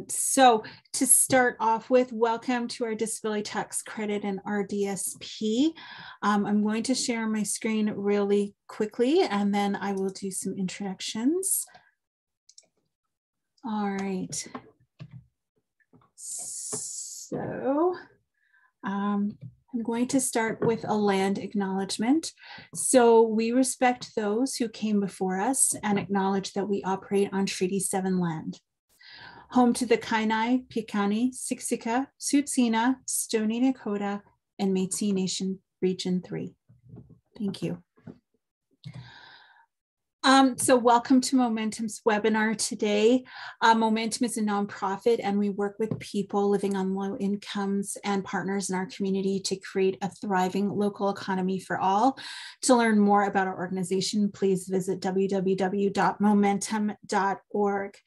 So to start off with, welcome to our Disability Tax Credit and RDSP. I'm going to share my screen really quickly and then I will do some introductions. All right. So I'm going to start with a land acknowledgement. So we respect those who came before us and acknowledge that we operate on Treaty 7 land. Home to the Kainai, Piikani, Siksika, Tsuut'ina, Stoney Nakoda, and Métis Nation Region 3. Thank you. So welcome to Momentum's webinar today. Momentum is a nonprofit and we work with people living on low incomes and partners in our community to create a thriving local economy for all. To learn more about our organization, please visit www.momentum.org.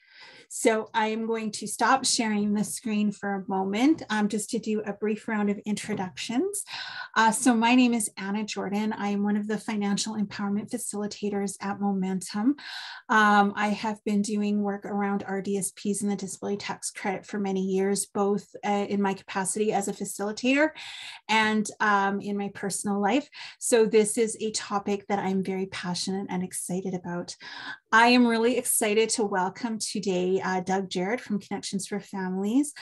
So I am going to stop sharing the screen for a moment just to do a brief round of introductions. So my name is Anna Jordan. I am one of the financial empowerment facilitators at Momentum. I have been doing work around RDSPs and the disability tax credit for many years, both in my capacity as a facilitator and in my personal life. So this is a topic that I'm very passionate and excited about. I am really excited to welcome today Doug Jarrett from Connections for Families.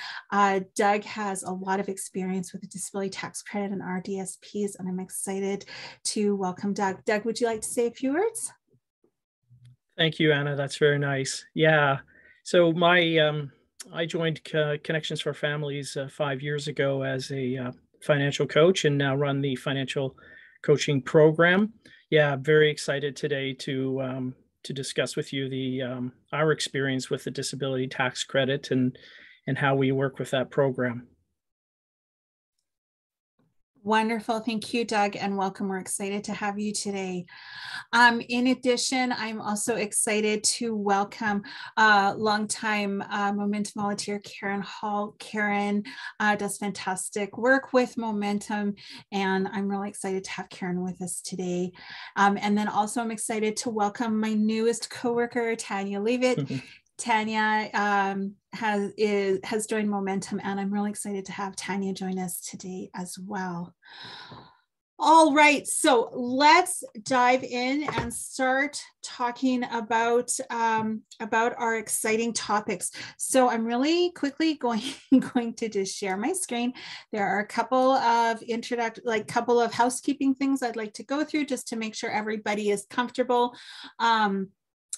Doug has a lot of experience with the disability tax credit and RDSPs, and I'm excited to welcome Doug. Doug, would you like to say a few words? Thank you, Anna. That's very nice. Yeah. So I joined Connections for Families 5 years ago as a financial coach and now run the financial coaching program. Yeah, very excited today to discuss with you our experience with the disability tax credit and how we work with that program. Wonderful. Thank you, Doug, and welcome. We're excited to have you today. In addition, I'm also excited to welcome longtime Momentum volunteer Karen Hall. Karen does fantastic work with Momentum, and I'm really excited to have Karen with us today. And then also I'm excited to welcome my newest coworker, Tanya Leavitt. Tanya has joined Momentum, and I'm really excited to have Tanya join us today as well. All right, so let's dive in and start talking about our exciting topics. So I'm really quickly going to just share my screen. There are a couple of couple of housekeeping things I'd like to go through just to make sure everybody is comfortable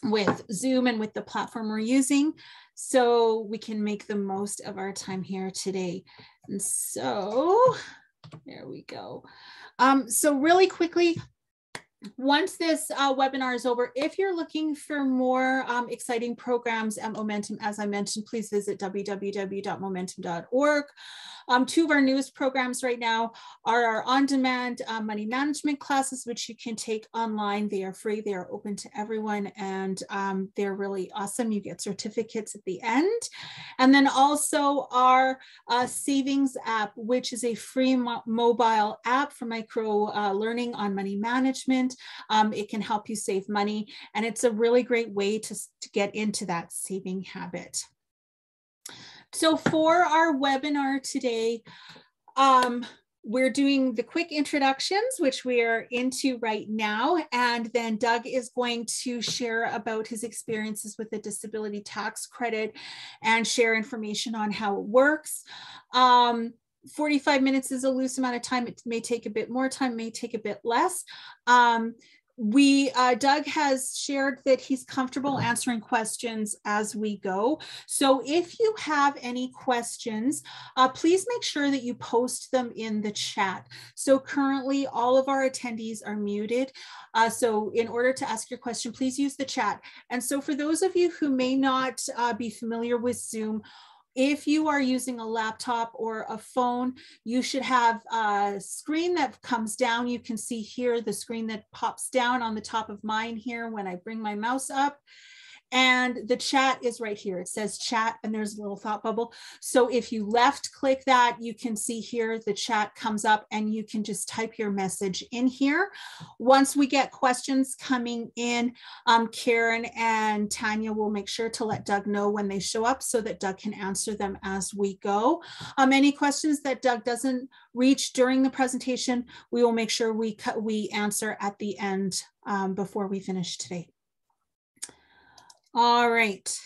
with Zoom and with the platform we're using, so we can make the most of our time here today. And so there we go. So really quickly, once this webinar is over, if you're looking for more exciting programs at Momentum, as I mentioned, please visit www.momentum.org. Two of our newest programs right now are our on-demand money management classes, which you can take online. They are free, they are open to everyone, and they're really awesome. You get certificates at the end. And then also our savings app, which is a free mobile app for micro learning on money management. It can help you save money, and it's a really great way to get into that saving habit. So for our webinar today, we're doing the quick introductions, which we are into right now, and then Doug is going to share about his experiences with the disability tax credit and share information on how it works. 45 minutes is a loose amount of time. It may take a bit more time, may take a bit less. Doug has shared that he's comfortable answering questions as we go. So if you have any questions, please make sure that you post them in the chat. So currently all of our attendees are muted. So in order to ask your question, please use the chat. And so for those of you who may not be familiar with Zoom, if you are using a laptop or a phone, you should have a screen that comes down. You can see here the screen that pops down on the top of mine here when I bring my mouse up. And the chat is right here. It says chat and there's a little thought bubble. So if you left click that, you can see here the chat comes up and you can just type your message in here. Once we get questions coming in, Karen and Tanya will make sure to let Doug know when they show up so that Doug can answer them as we go. Any questions that Doug doesn't reach during the presentation, we will make sure we answer at the end before we finish today. All right.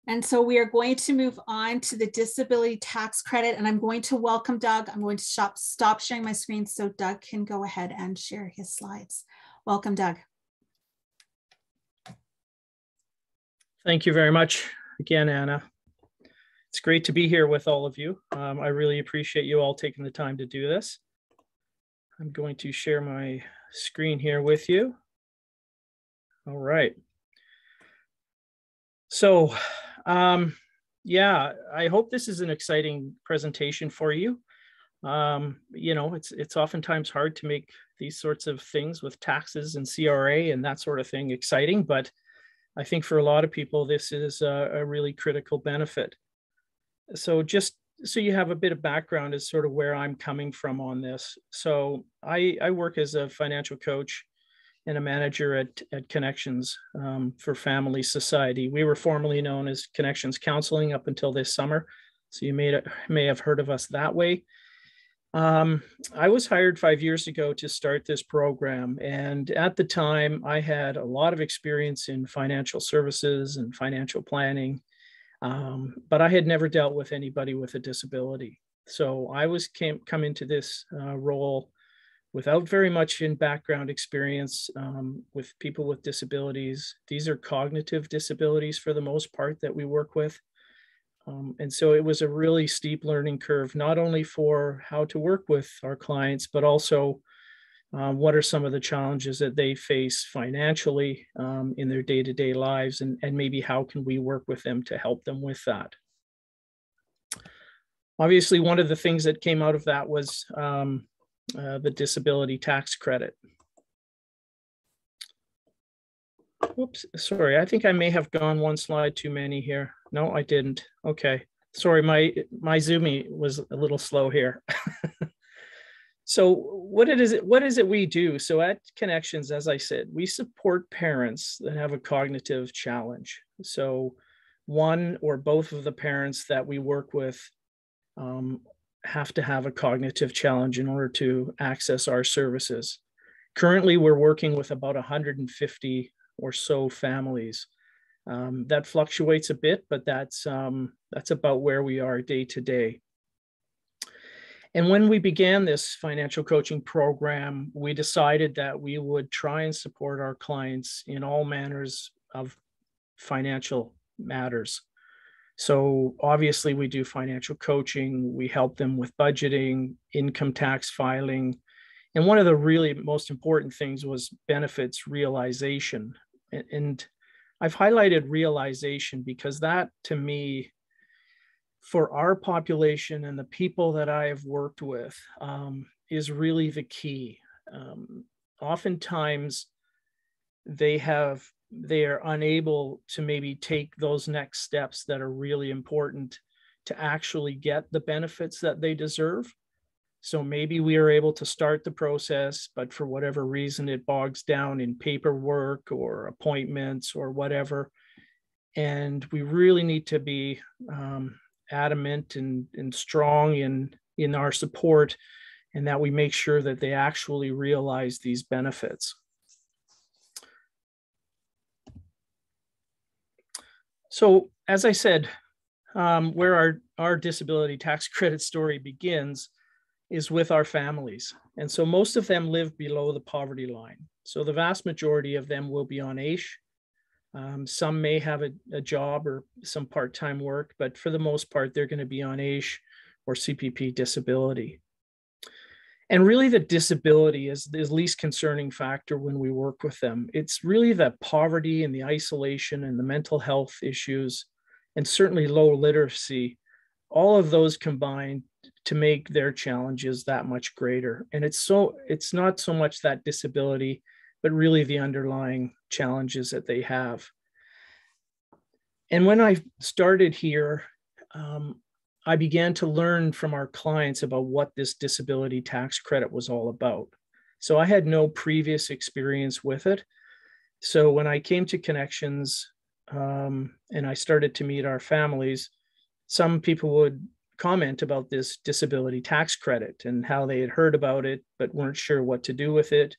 And so we are going to move on to the disability tax credit, and I'm going to welcome Doug. I'm going to stop sharing my screen so Doug can go ahead and share his slides. Welcome, Doug. Thank you very much again, Anna. It's great to be here with all of you. I really appreciate you all taking the time to do this. I'm going to share my screen here with you. All right. So, yeah, I hope this is an exciting presentation for you. You know, it's oftentimes hard to make these sorts of things with taxes and CRA and that sort of thing exciting, but I think for a lot of people, this is a really critical benefit. So just so you have a bit of background as sort of where I'm coming from on this. So I work as a financial coach and a manager at Connections for Family Society. We were formerly known as Connections Counseling up until this summer. So you may have heard of us that way. I was hired 5 years ago to start this program. And at the time, I had a lot of experience in financial services and financial planning, but I had never dealt with anybody with a disability. So I come into this role without very much in background experience with people with disabilities. These are cognitive disabilities for the most part that we work with. And so it was a really steep learning curve, not only for how to work with our clients, but also what are some of the challenges that they face financially in their day-to-day lives, and maybe how can we work with them to help them with that. Obviously, one of the things that came out of that was the disability tax credit. Whoops, sorry, I think I may have gone one slide too many here. No, I didn't. Okay, sorry, my Zoomy was a little slow here. So what is it we do? So at Connections, as I said, we support parents that have a cognitive challenge. So one or both of the parents that we work with have to have a cognitive challenge in order to access our services. Currently, we're working with about 150 or so families. That fluctuates a bit, but that's about where we are day to day. And when we began this financial coaching program, we decided that we would try and support our clients in all manners of financial matters. So obviously we do financial coaching, we help them with budgeting, income tax filing, and one of the really most important things was benefits realization. And I've highlighted realization because that, to me, for our population and the people that I have worked with, is really the key. Oftentimes, they are unable to maybe take those next steps that are really important to actually get the benefits that they deserve. So maybe we are able to start the process, but for whatever reason, it bogs down in paperwork or appointments or whatever. And we really need to be adamant and strong in our support, and that we make sure that they actually realize these benefits. So as I said, where our disability tax credit story begins is with our families. And so most of them live below the poverty line. So the vast majority of them will be on AISH. Some may have a job or some part-time work, but for the most part, they're going to be on AISH or CPP disability. And really the disability is the least concerning factor when we work with them. It's really the poverty and the isolation and the mental health issues, and certainly low literacy, all of those combined to make their challenges that much greater. And it's not so much that disability, but really the underlying challenges that they have. And when I started here, I began to learn from our clients about what this disability tax credit was all about. So I had no previous experience with it. So when I came to Connections and I started to meet our families, some people would comment about this disability tax credit and how they had heard about it, but weren't sure what to do with it,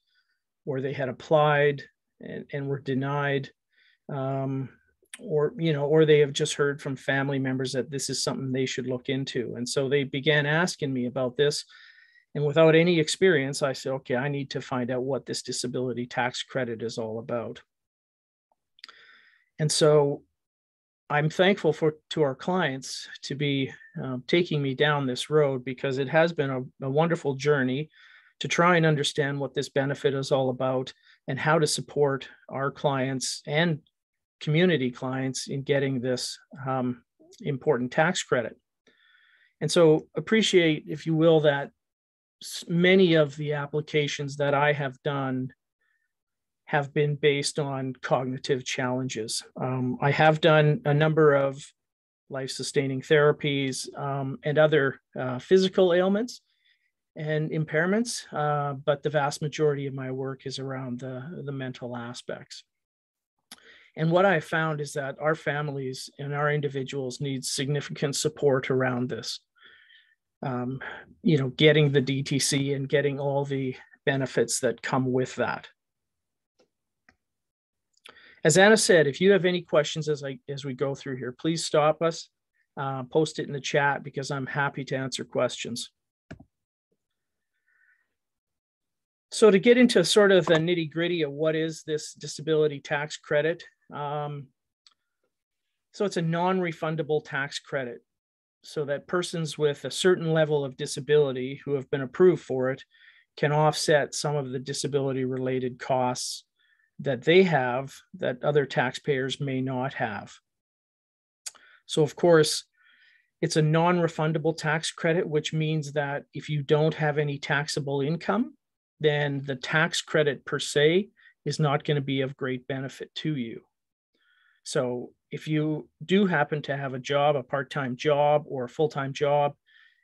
or they had applied and were denied. Or they have just heard from family members that this is something they should look into. And so they began asking me about this. And without any experience, I said, okay, I need to find out what this disability tax credit is all about. And so I'm thankful to our clients to be taking me down this road, because it has been a wonderful journey to try and understand what this benefit is all about and how to support our clients and community clients in getting this important tax credit. And so appreciate, if you will, that many of the applications that I have done have been based on cognitive challenges. I have done a number of life-sustaining therapies and other physical ailments and impairments, but the vast majority of my work is around the mental aspects. And what I found is that our families and our individuals need significant support around this. Getting the DTC and getting all the benefits that come with that. As Anna said, if you have any questions as we go through here, please stop us, post it in the chat, because I'm happy to answer questions. So to get into sort of the nitty gritty of what is this disability tax credit. So it's a non-refundable tax credit, so that persons with a certain level of disability who have been approved for it can offset some of the disability related costs that they have that other taxpayers may not have. So of course, it's a non-refundable tax credit, which means that if you don't have any taxable income, then the tax credit per se is not going to be of great benefit to you. So if you do happen to have a job, a part-time job or a full-time job,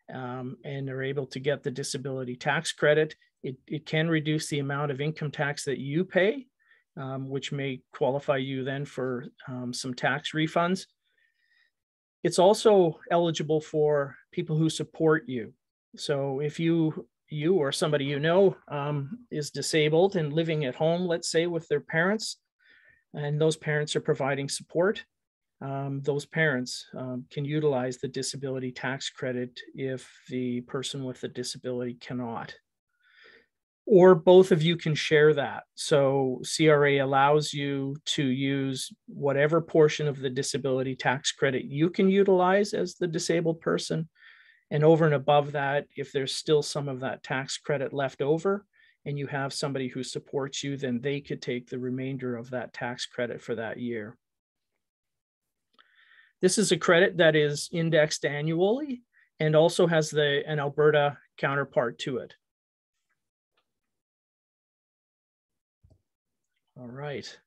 and are able to get the disability tax credit, it can reduce the amount of income tax that you pay, which may qualify you then for some tax refunds. It's also eligible for people who support you. So if you or somebody you know is disabled and living at home, let's say, with their parents, and those parents are providing support, those parents can utilize the disability tax credit if the person with the disability cannot. Or both of you can share that. So CRA allows you to use whatever portion of the disability tax credit you can utilize as the disabled person. And over and above that, if there's still some of that tax credit left over and you have somebody who supports you, then they could take the remainder of that tax credit for that year. This is a credit that is indexed annually and also has an Alberta counterpart to it. All right.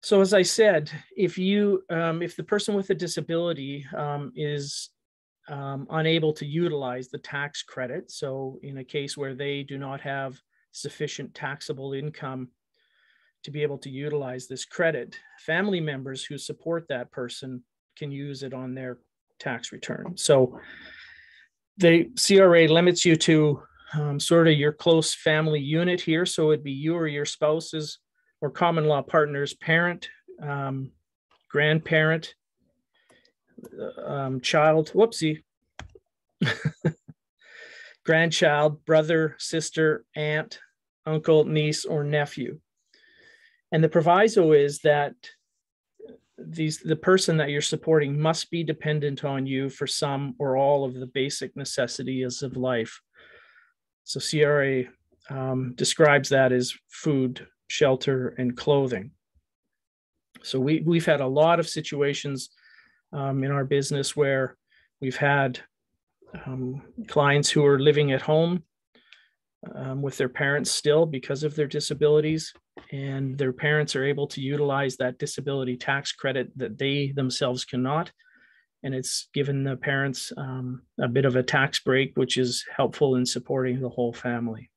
So as I said, if the person with a disability is unable to utilize the tax credit, so in a case where they do not have sufficient taxable income to be able to utilize this credit, family members who support that person can use it on their tax return. So the CRA limits you to sort of your close family unit here. So it'd be you or your spouse's or common law partner's parent, grandparent, child, whoopsie, grandchild, brother, sister, aunt, uncle, niece, or nephew. And the proviso is that the person that you're supporting must be dependent on you for some or all of the basic necessities of life. So CRA describes that as food, shelter, and clothing. So we've had a lot of situations in our business where we've had clients who are living at home with their parents still because of their disabilities, and their parents are able to utilize that disability tax credit that they themselves cannot. And it's given the parents a bit of a tax break, which is helpful in supporting the whole family.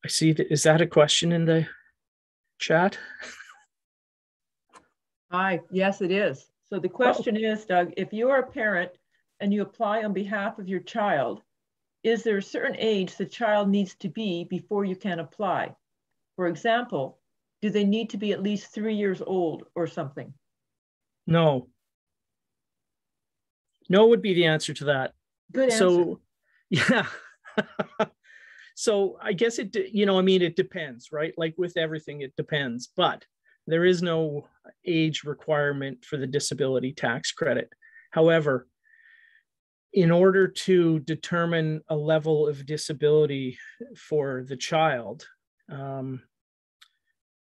I see that. Is that a question in the chat? Hi, yes, it is. So the question is, Doug, if you are a parent and you apply on behalf of your child, is there a certain age the child needs to be before you can apply? For example, do they need to be at least 3 years old or something? No. No would be the answer to that. Good answer. So, yeah. So I guess it, it depends, right? Like with everything, it depends, but there is no age requirement for the disability tax credit. However, in order to determine a level of disability for the child,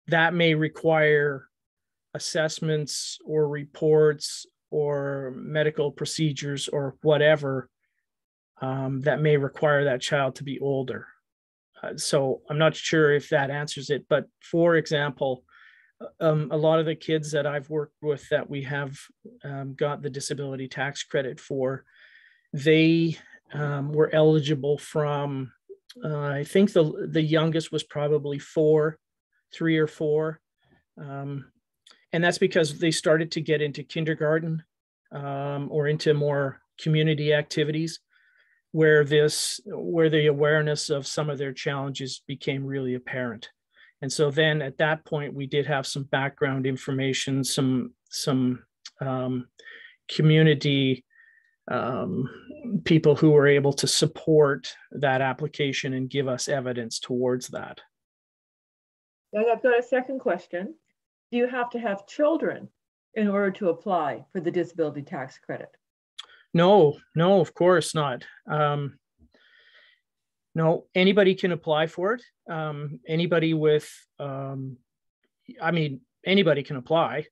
that may require assessments or reports or medical procedures or whatever that may require that child to be older. So I'm not sure if that answers it, but for example, a lot of the kids that I've worked with that we have got the disability tax credit for, they were eligible from, I think the youngest was probably 3 or 4. And that's because they started to get into kindergarten or into more community activities where the awareness of some of their challenges became really apparent. And so then at that point, we did have some background information, some community people who were able to support that application and give us evidence towards that. I've got a second question. Do you have to have children in order to apply for the disability tax credit? No, of course not. No, anybody can apply for it. Anybody with, anybody can apply.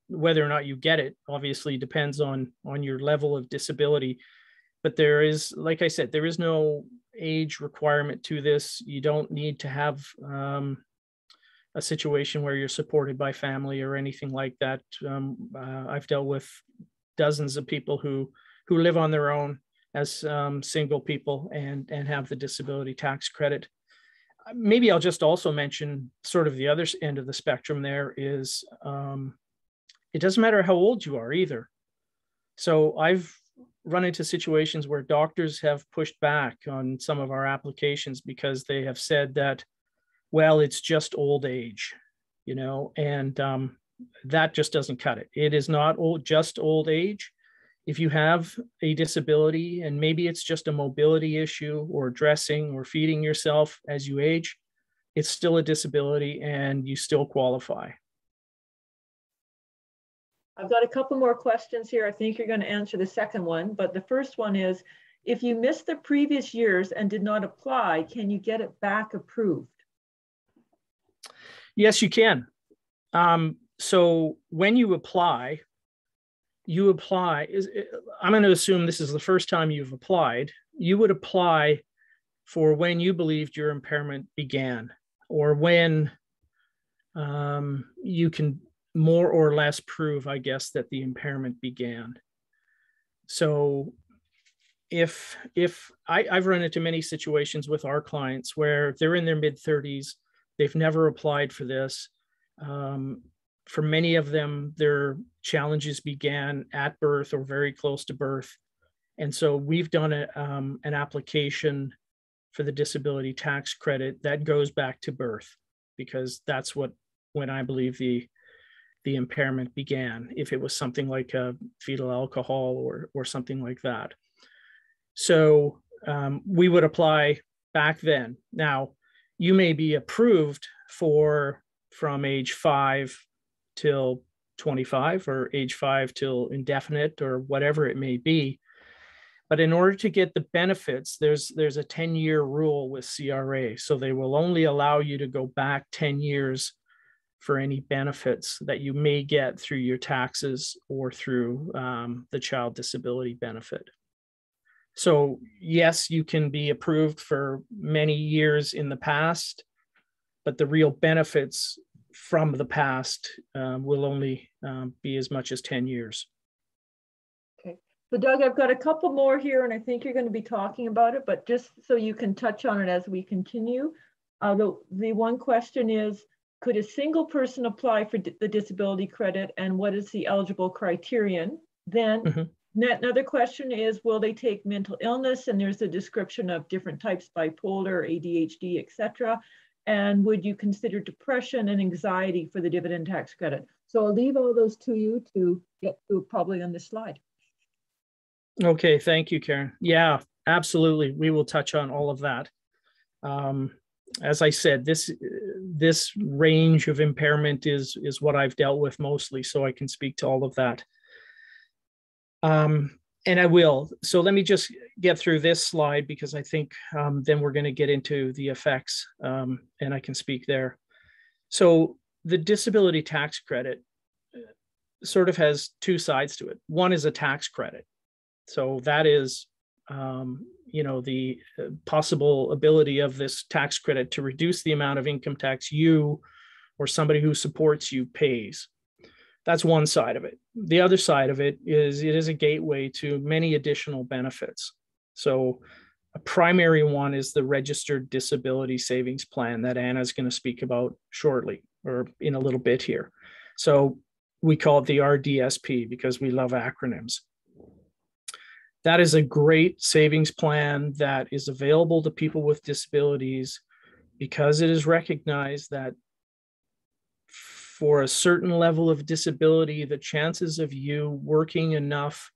Whether or not you get it obviously depends on your level of disability. But there is, like I said, there is no age requirement to this. You don't need to have a situation where you're supported by family or anything like that. I've dealt with dozens of people who live on their own as single people and have the disability tax credit. Maybe I'll just also mention sort of the other end of the spectrum there is it doesn't matter how old you are either. So I've run into situations where doctors have pushed back on some of our applications because they have said that, well, it's just old age, and that just doesn't cut it. It is not just old age. If you have a disability and maybe it's just a mobility issue or dressing or feeding yourself as you age, it's still a disability and you still qualify. I've got a couple more questions here. I think you're going to answer the second one, but the first one is, if you missed the previous years and did not apply, can you get it back approved? Yes, you can. So when you apply, I'm going to assume this is the first time you've applied. You would apply for when you believed your impairment began, or when you can more or less prove, I guess, that the impairment began. So if I've run into many situations with our clients where they're in their mid-30s, they've never applied for this. For many of them, their challenges began at birth or very close to birth. And so we've done an application for the disability tax credit that goes back to birth, because that's when I believe the impairment began, if it was something like a fetal alcohol or something like that. So we would apply back then. Now, you may be approved from age 5 till 25 or age 5 till indefinite or whatever it may be. But in order to get the benefits, there's a 10-year rule with CRA. So they will only allow you to go back 10 years for any benefits that you may get through your taxes or through the child disability benefit. So yes, you can be approved for many years in the past, but the real benefits from the past will only be as much as 10 years. Okay. So Doug, I've got a couple more here, and I think you're going to be talking about it, but just so you can touch on it as we continue. The one question is, could a single person apply for the disability credit, and what is the eligible criterion? Then another question is, will they take mental illness? And there's a description of different types, bipolar, ADHD, etc. And would you consider depression and anxiety for the dividend tax credit? So I'll leave all those to you to get to probably on this slide. Okay, thank you, Karen. Yeah, absolutely. We will touch on all of that. As I said, this range of impairment is what I've dealt with mostly, so I can speak to all of that. And I will. So let me just get through this slide, because I think then we're going to get into the effects, and I can speak there. So the disability tax credit sort of has two sides to it. One is a tax credit. So that is the possible ability of this tax credit to reduce the amount of income tax you or somebody who supports you pays. That's one side of it. The other side of it is a gateway to many additional benefits. So a primary one is the registered disability savings plan that Anna's going to speak about shortly, or in a little bit here. So we call it the RDSP because we love acronyms. That is a great savings plan that is available to people with disabilities because it is recognized that for a certain level of disability, the chances of you working enough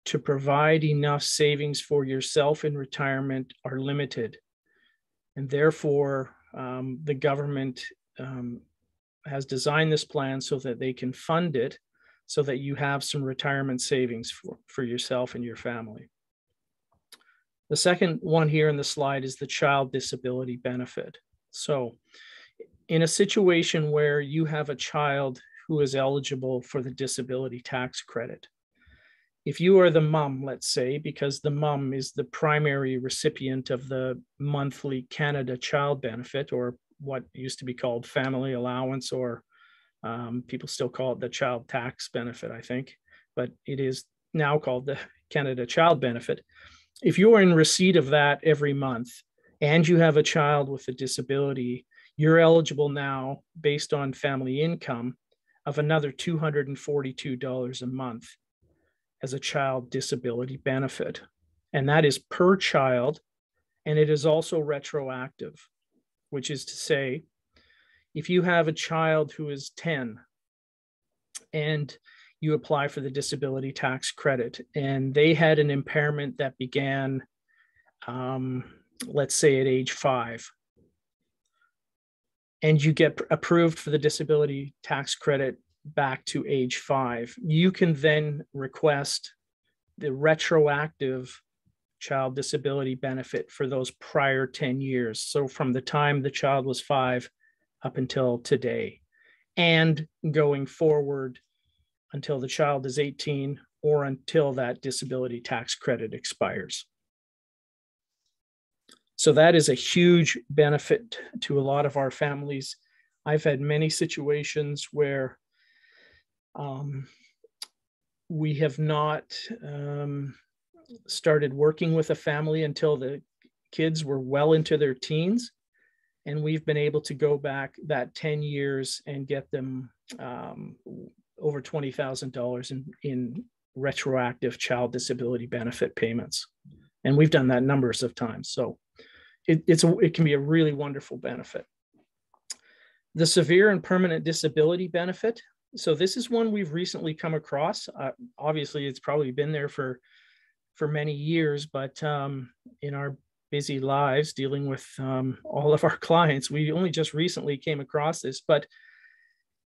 to provide enough savings for yourself in retirement are limited. And therefore, the government has designed this plan so that they can fund it, so that you have some retirement savings for yourself and your family. The second one here in the slide is the child disability benefit. So in a situation where you have a child who is eligible for the disability tax credit, if you are the mom, let's say, because the mom is the primary recipient of the monthly Canada Child Benefit, or what used to be called family allowance, or people still call it the child tax benefit, I think, but it is now called the Canada Child Benefit. If you are in receipt of that every month and you have a child with a disability, you're eligible now, based on family income, of another $242 a month as a child disability benefit. And that is per child, and it is also retroactive, which is to say, if you have a child who is 10 and you apply for the disability tax credit and they had an impairment that began, let's say at age 5, and you get approved for the disability tax credit back to age 5, you can then request the retroactive child disability benefit for those prior 10 years. So from the time the child was 5 up until today, and going forward until the child is 18 or until that disability tax credit expires. So that is a huge benefit to a lot of our families. I've had many situations where we have not started working with a family until the kids were well into their teens. And we've been able to go back that 10 years and get them over $20,000 in retroactive child disability benefit payments. And we've done that numbers of times. So it can be a really wonderful benefit. The severe and permanent disability benefit. So this is one we've recently come across. Obviously, it's probably been there for many years, but in our busy lives dealing with all of our clients, we only just recently came across this, but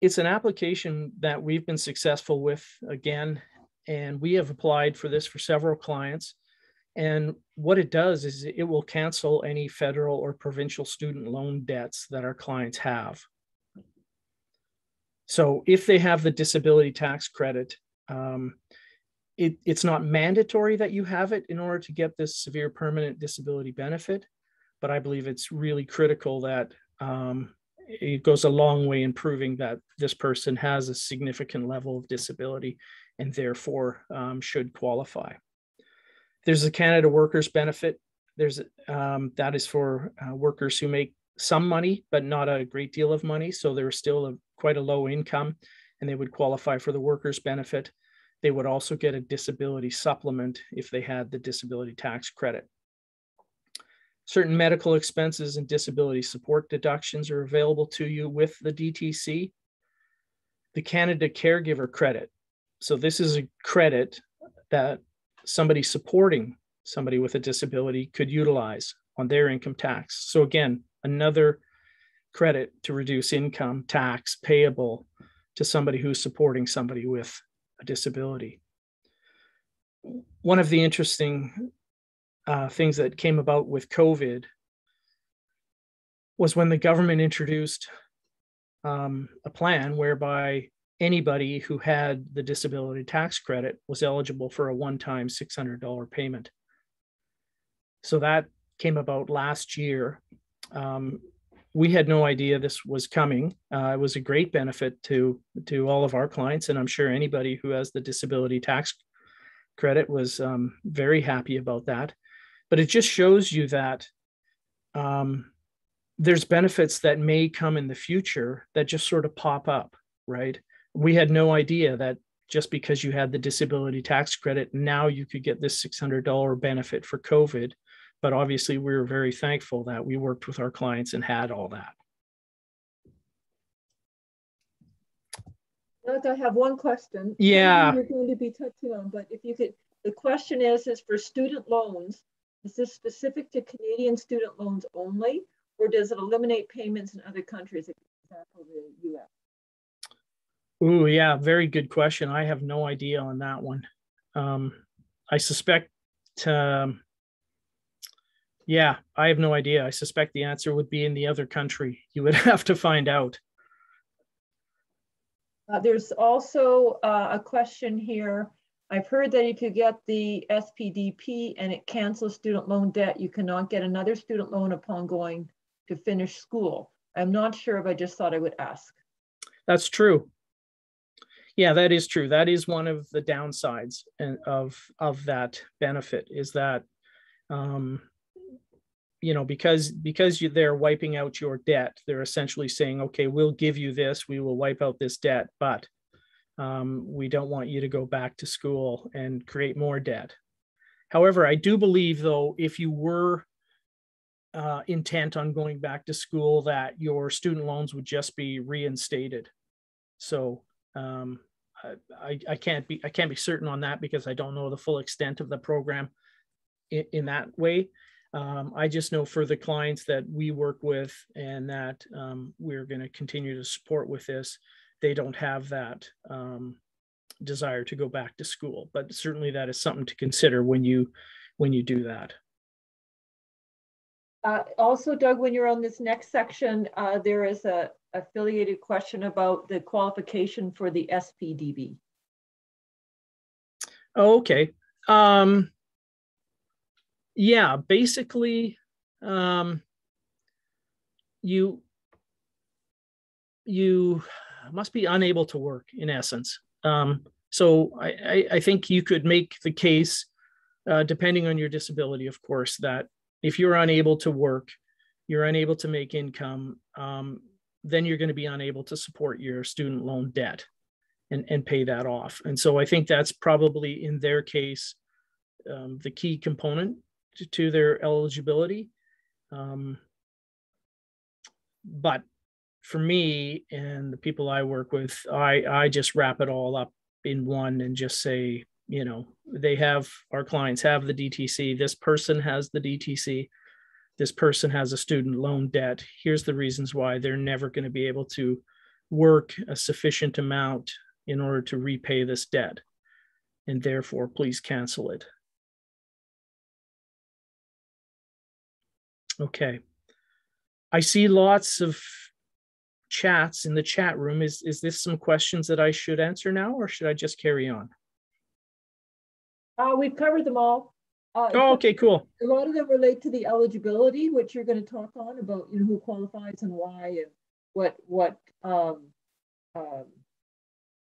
it's an application that we've been successful with again, and we have applied for this for several clients. And what it does is it will cancel any federal or provincial student loan debts that our clients have. So if they have the disability tax credit, it's not mandatory that you have it in order to get this severe permanent disability benefit, but I believe it's really critical that it goes a long way in proving that this person has a significant level of disability and therefore should qualify. There's a Canada Workers Benefit. That is for workers who make some money, but not a great deal of money. So they're still quite a low income, and they would qualify for the workers' benefit. They would also get a disability supplement if they had the disability tax credit. Certain medical expenses and disability support deductions are available to you with the DTC. The Canada Caregiver Credit. So this is a credit that somebody supporting somebody with a disability could utilize on their income tax. So again, another credit to reduce income tax payable to somebody who's supporting somebody with a disability. One of the interesting things that came about with COVID was when the government introduced a plan whereby anybody who had the disability tax credit was eligible for a one-time $600 payment. So that came about last year. We had no idea this was coming. It was a great benefit to all of our clients, and I'm sure anybody who has the disability tax credit was very happy about that. But it just shows you that there's benefits that may come in the future that just sort of pop up, right? We had no idea that just because you had the disability tax credit, now you could get this $600 benefit for COVID. But obviously, we were very thankful that we worked with our clients and had all that. Doug, I have one question. Yeah. You're going to be touching on, but if you could, the question is for student loans, is this specific to Canadian student loans only, or does it eliminate payments in other countries, for example, the US? Ooh, yeah, very good question. I have no idea on that one. I suspect, yeah, I have no idea. I suspect the answer would be in the other country. You would have to find out. There's also a question here. I've heard that if you get the SPDP and it cancels student loan debt, you cannot get another student loan upon going to finish school. I'm not sure, but I just thought I would ask. That's true. Yeah, that is true. That is one of the downsides of that benefit, is that you know, because they're wiping out your debt, they're essentially saying, okay, we'll give you this, we will wipe out this debt, but we don't want you to go back to school and create more debt. However, I do believe, though, if you were intent on going back to school, that your student loans would just be reinstated. So I can't be certain on that because I don't know the full extent of the program in that way. I just know for the clients that we work with and that we're going to continue to support with this, they don't have that desire to go back to school. But certainly that is something to consider when you do that. Also, Doug, when you're on this next section, there is a affiliated question about the qualification for the SPDB. Oh, okay. Yeah, basically, you must be unable to work, in essence. So I think you could make the case, depending on your disability, of course, that if you're unable to work, you're unable to make income, then you're going to be unable to support your student loan debt and pay that off. And so I think that's probably, in their case, the key component to their eligibility. But for me and the people I work with, I just wrap it all up in one and just say, you know, our clients have the DTC, this person has the DTC, this person has a student loan debt. Here's the reasons why they're never going to be able to work a sufficient amount in order to repay this debt. And therefore, please cancel it. Okay. I see lots of chats in the chat room. Is this some questions that I should answer now, or should I just carry on? We've covered them all. Oh, okay, cool. A lot of them relate to the eligibility, which you're going to talk on about, you know, who qualifies and why, and what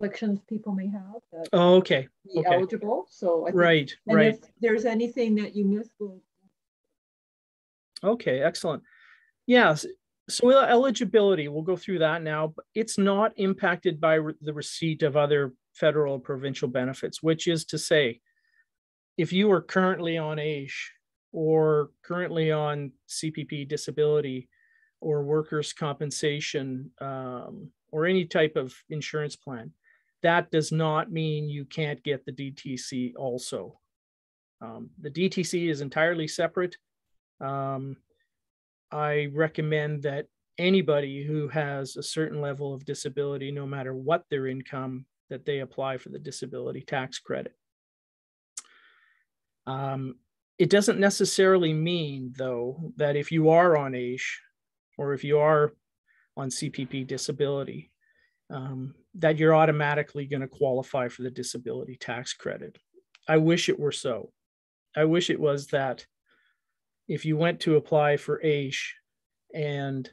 afflictions people may have that Oh, okay. be Okay. eligible. So I think, Right, and right. if there's anything that you missed, Okay, excellent. Yes. So eligibility, we'll go through that now, but it's not impacted by the receipt of other federal or provincial benefits, which is to say, if you are currently on AISH or currently on CPP disability or workers' compensation or any type of insurance plan, that does not mean you can't get the DTC also. The DTC is entirely separate. I recommend that anybody who has a certain level of disability, no matter what their income, that they apply for the disability tax credit. It doesn't necessarily mean, though, that if you are on AISH or if you are on CPP disability, that you're automatically going to qualify for the disability tax credit. I wish it were so. I wish it was that if you went to apply for AISH and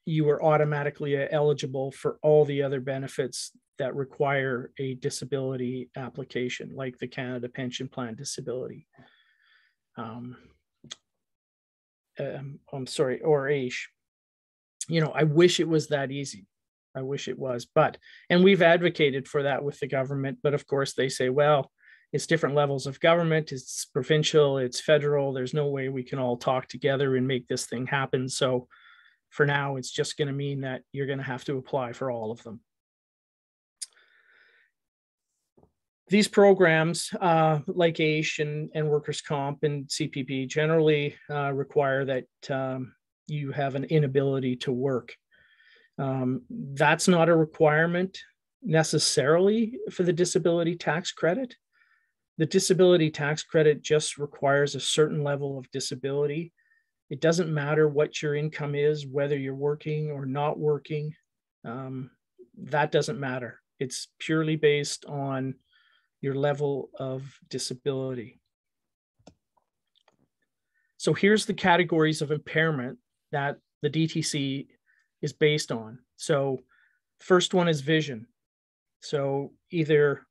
you were automatically eligible for all the other benefits that require a disability application, like the Canada Pension Plan disability. I'm sorry, or AISH. You know, I wish it was that easy. I wish it was, and we've advocated for that with the government, but of course they say, well, it's different levels of government, it's provincial, it's federal, there's no way we can all talk together and make this thing happen. So for now, it's just going to mean that you're going to have to apply for all of them. These programs, like AISH and workers' comp and CPP, generally require that you have an inability to work. That's not a requirement necessarily for the disability tax credit. The disability tax credit just requires a certain level of disability. It doesn't matter what your income is, whether you're working or not working. That doesn't matter. It's purely based on your level of disability. So here's the categories of impairment that the DTC is based on. So first one is vision. So either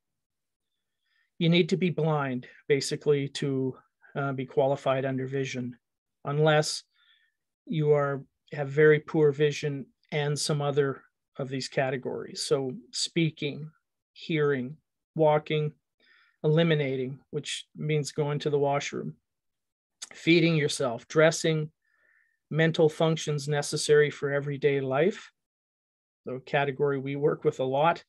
you need to be blind, basically, to be qualified under vision, unless you have very poor vision and some other of these categories. So speaking, hearing, walking, eliminating, which means going to the washroom, feeding yourself, dressing, mental functions necessary for everyday life. The category we work with a lot.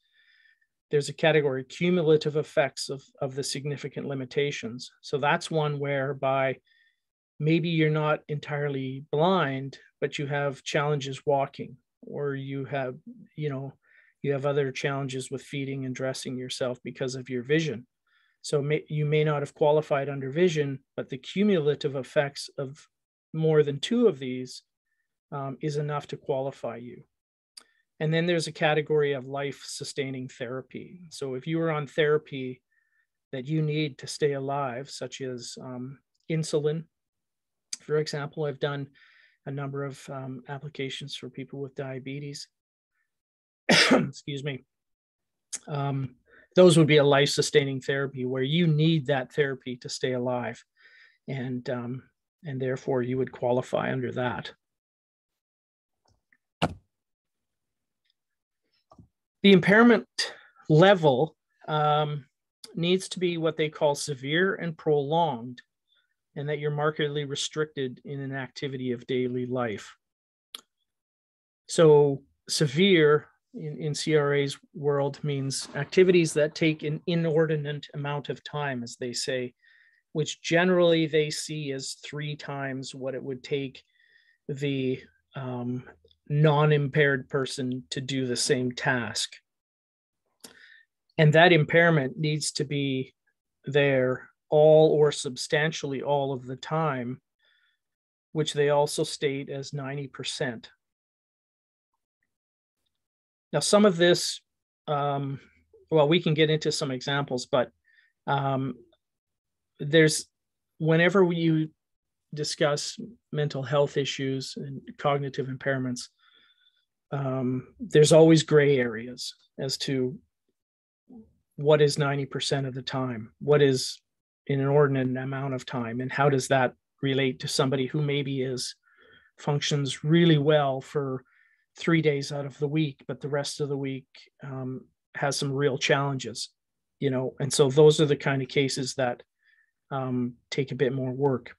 There's a category, cumulative effects of the significant limitations. So that's one whereby maybe you're not entirely blind, but you have challenges walking, or you have other challenges with feeding and dressing yourself because of your vision. So you may not have qualified under vision, but the cumulative effects of more than two of these is enough to qualify you. And then there's a category of life-sustaining therapy. So if you are on therapy that you need to stay alive, such as insulin, for example, I've done a number of applications for people with diabetes. Excuse me. Those would be a life-sustaining therapy where you need that therapy to stay alive, and therefore you would qualify under that. The impairment level needs to be what they call severe and prolonged, and that you're markedly restricted in an activity of daily life. So severe in CRA's world means activities that take an inordinate amount of time, as they say, which generally they see as 3 times what it would take the non-impaired person to do the same task. And that impairment needs to be there all or substantially all of the time, which they also state as 90%. Now, some of this, well, we can get into some examples, but whenever you discuss mental health issues and cognitive impairments, there's always gray areas as to what is 90% of the time, what is an inordinate amount of time, and how does that relate to somebody who maybe functions really well for 3 days out of the week, but the rest of the week has some real challenges, and so those are the kind of cases that take a bit more work.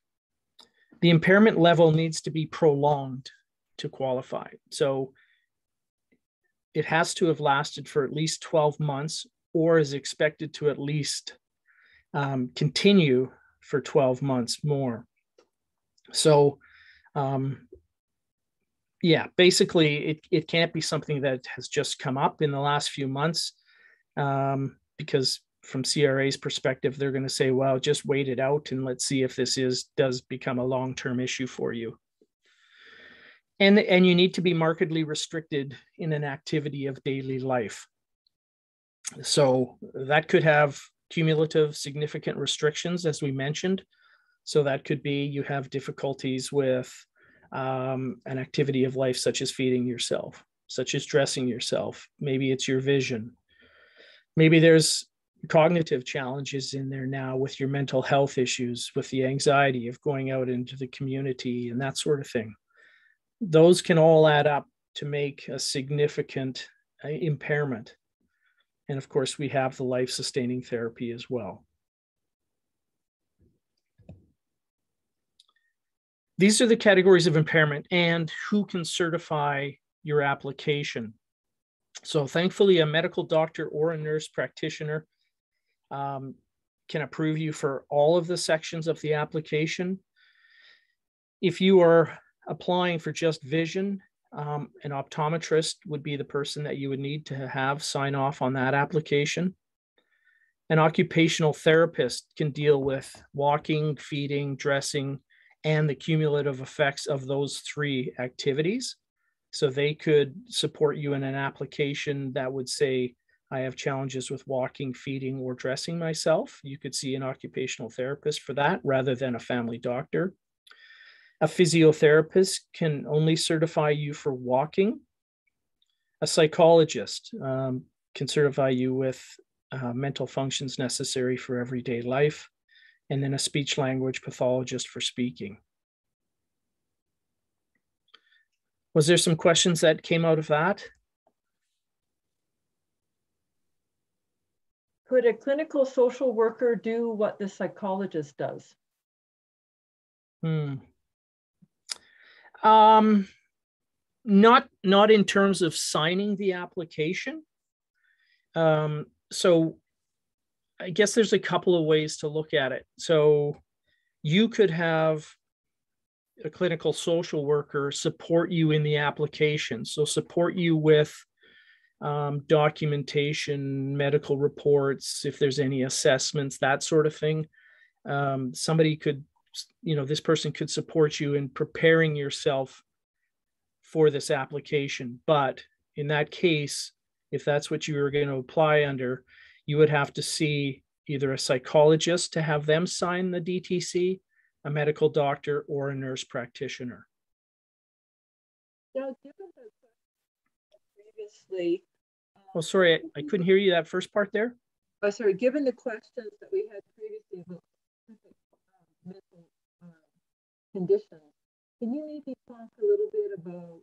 The impairment level needs to be prolonged to qualify. So it has to have lasted for at least 12 months or is expected to at least continue for 12 months more. So yeah, basically it can't be something that has just come up in the last few months, because from CRA's perspective, they're going to say, well, just wait it out and let's see if this does become a long-term issue for you. And you need to be markedly restricted in an activity of daily life. So that could have cumulative significant restrictions, as we mentioned. So that could be you have difficulties with an activity of life, such as feeding yourself, such as dressing yourself. Maybe it's your vision. Maybe there's cognitive challenges in there now with your mental health issues, with the anxiety of going out into the community and that sort of thing. Those can all add up to make a significant impairment. And of course, we have the life-sustaining therapy as well. These are the categories of impairment and who can certify your application. So thankfully, a medical doctor or a nurse practitioner can approve you for all of the sections of the application. If you are applying for just vision, an optometrist would be the person that you would need to have sign off on that application. An occupational therapist can deal with walking, feeding, dressing, and the cumulative effects of those three activities. So they could support you in an application that would say, I have challenges with walking, feeding, or dressing myself. You could see an occupational therapist for that rather than a family doctor. A physiotherapist can only certify you for walking. A psychologist can certify you with mental functions necessary for everyday life. And then a speech language pathologist for speaking. Was there some questions that came out of that? Could a clinical social worker do what the psychologist does? Not in terms of signing the application. So I guess there's a couple of ways to look at it. So you could have a clinical social worker support you in the application. So support you with documentation, medical reports, if there's any assessments, that sort of thing. Somebody could, this person could support you in preparing yourself for this application. But in that case, if that's what you were going to apply under, you would have to see either a psychologist to have them sign the DTC, a medical doctor, or a nurse practitioner. Now, given the previously, oh, sorry, I couldn't hear you that first part there. Oh, sorry. Given the questions that we had previously about mental conditions, can you maybe talk a little bit about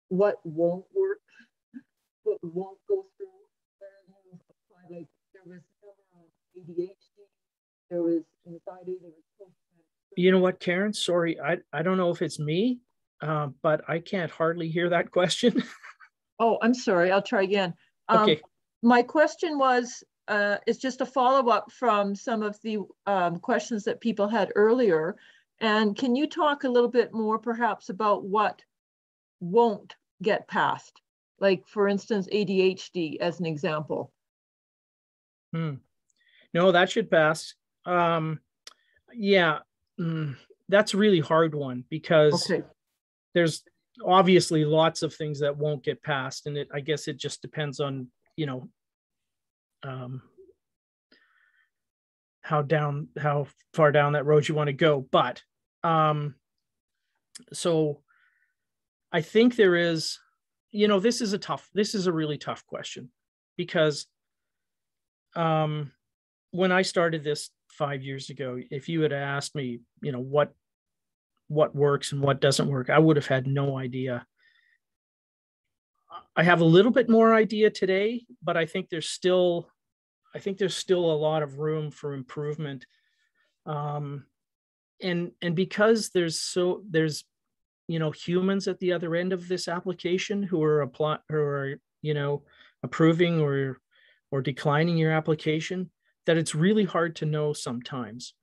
what won't work, what won't go through? Like there was ADHD, there was anxiety, there was post-traumatic. You know what, Karen? Sorry, I don't know if it's me, but I can't hardly hear that question. Oh, I'm sorry. I'll try again. Okay. My question was, it's just a follow-up from some of the questions that people had earlier. And can you talk a little bit more perhaps about what won't get passed? Like, for instance, ADHD as an example. No, that should pass. Yeah, that's a really hard one because there's obviously lots of things that won't get passed, and I guess it just depends on, how far down that road you want to go. But so I think there is, this is a really tough question, because when I started this 5 years ago, if you had asked me, what works and what doesn't work, I would have had no idea. I have a little bit more idea today, but I think there's still a lot of room for improvement. And because there's humans at the other end of this application who are approving or declining your application, that it's really hard to know sometimes.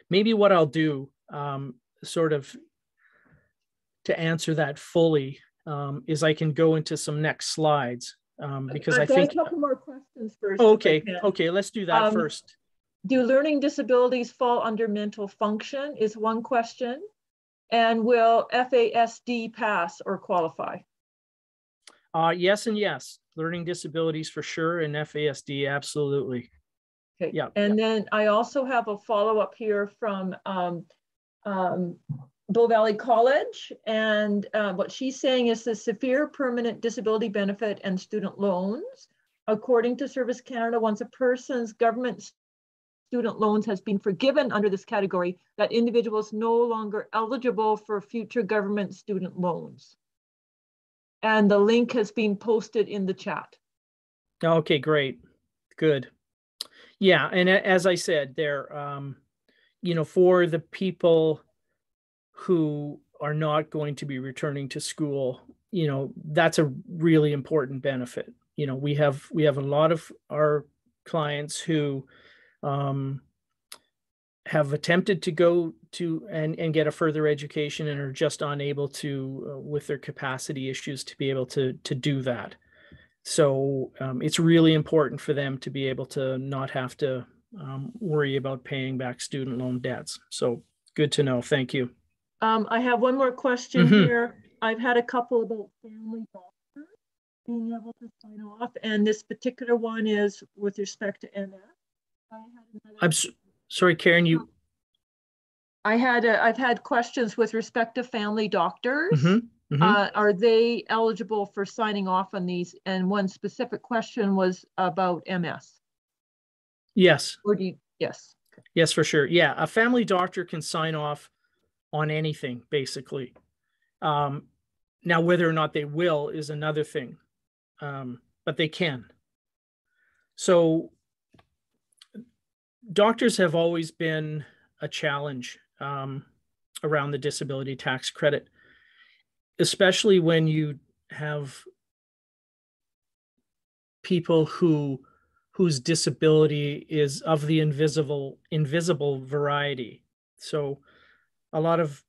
Maybe what I'll do, sort of to answer that fully, is I can go into some next slides, because I've got a couple more questions first. Okay, let's do that first. Do learning disabilities fall under mental function is one question. And will FASD pass or qualify? Yes and yes. Learning disabilities for sure, and FASD absolutely. Okay. Yeah. And then I also have a follow-up here from Bow Valley College, and what she's saying is the severe permanent disability benefit and student loans. According to Service Canada, once a person's government student loans has been forgiven under this category, that individual is no longer eligible for future government student loans. And the link has been posted in the chat. Okay, great. Good. Yeah, and as I said, there, for the people who are not going to be returning to school, that's a really important benefit. We have a lot of our clients who have attempted to go to and get a further education and are just unable to, with their capacity issues, to be able to do that. So it's really important for them to be able to not have to worry about paying back student loan debts. So good to know. Thank you. I have one more question here. I've had a couple about family doctors being able to sign off, and this particular one is with respect to MS. I'm sorry, Karen, I've had questions with respect to family doctors. Are they eligible for signing off on these? And one specific question was about MS. Yes. Yes. Yes, for sure. Yeah, a family doctor can sign off on anything, basically. Now, whether or not they will is another thing, but they can. So doctors have always been a challenge around the disability tax credit, especially when you have people whose disability is of the invisible variety. So a lot of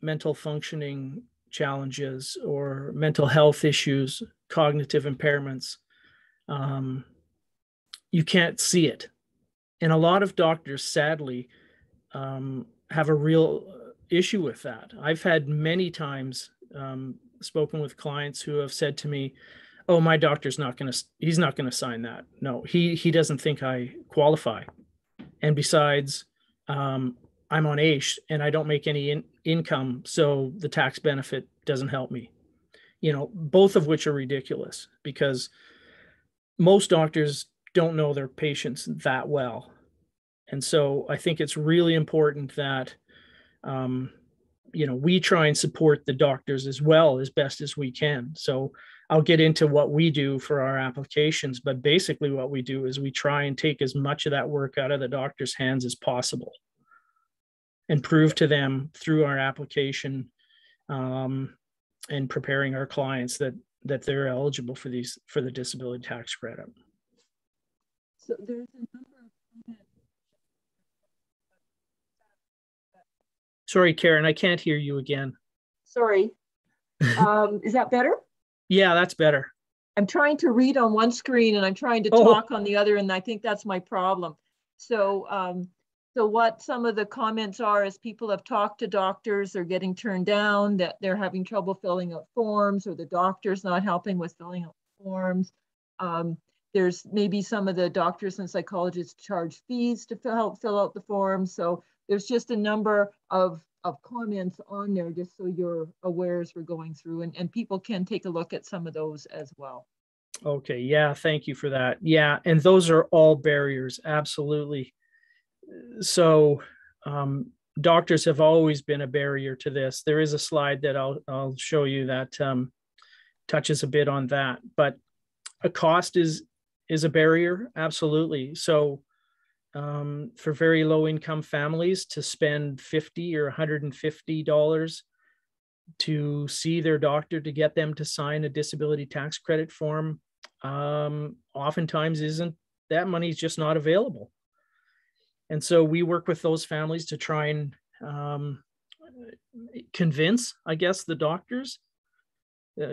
mental functioning challenges or mental health issues, cognitive impairments, you can't see it. And a lot of doctors, sadly, have a real issue with that. I've had many times spoken with clients who have said to me, "Oh, my doctor's he's not going to sign that. No, he doesn't think I qualify. And besides, I'm on AISH and I don't make any income, so the tax benefit doesn't help me." Both of which are ridiculous, because most doctors don't know their patients that well. And so I think it's really important that, we try and support the doctors as well as best as we can. So I'll get into what we do for our applications, but basically what we do is we try and take as much of that work out of the doctor's hands as possible and prove to them through our application and preparing our clients that they're eligible for the disability tax credit. So there's a number of comments. Sorry, Karen, I can't hear you again. Sorry. Is that better? Yeah, that's better. I'm trying to read on one screen and I'm trying to talk on the other, and I think that's my problem. So So what some of the comments are is people have talked to doctors, they're getting turned down, that they're having trouble filling out forms, or the doctor's not helping with filling out forms. There's maybe some of the doctors and psychologists charge fees to help fill out the forms. So there's just a number of comments on there, just so you're aware as we're going through, and people can take a look at some of those as well. Okay, yeah, thank you for that. Yeah, and those are all barriers, absolutely. So doctors have always been a barrier to this. There is a slide that I'll show you that touches a bit on that, but a cost is a barrier, absolutely. So for very low income families to spend $50 or $150 to see their doctor to get them to sign a disability tax credit form, oftentimes that money is just not available. And so we work with those families to try and convince, I guess, the doctors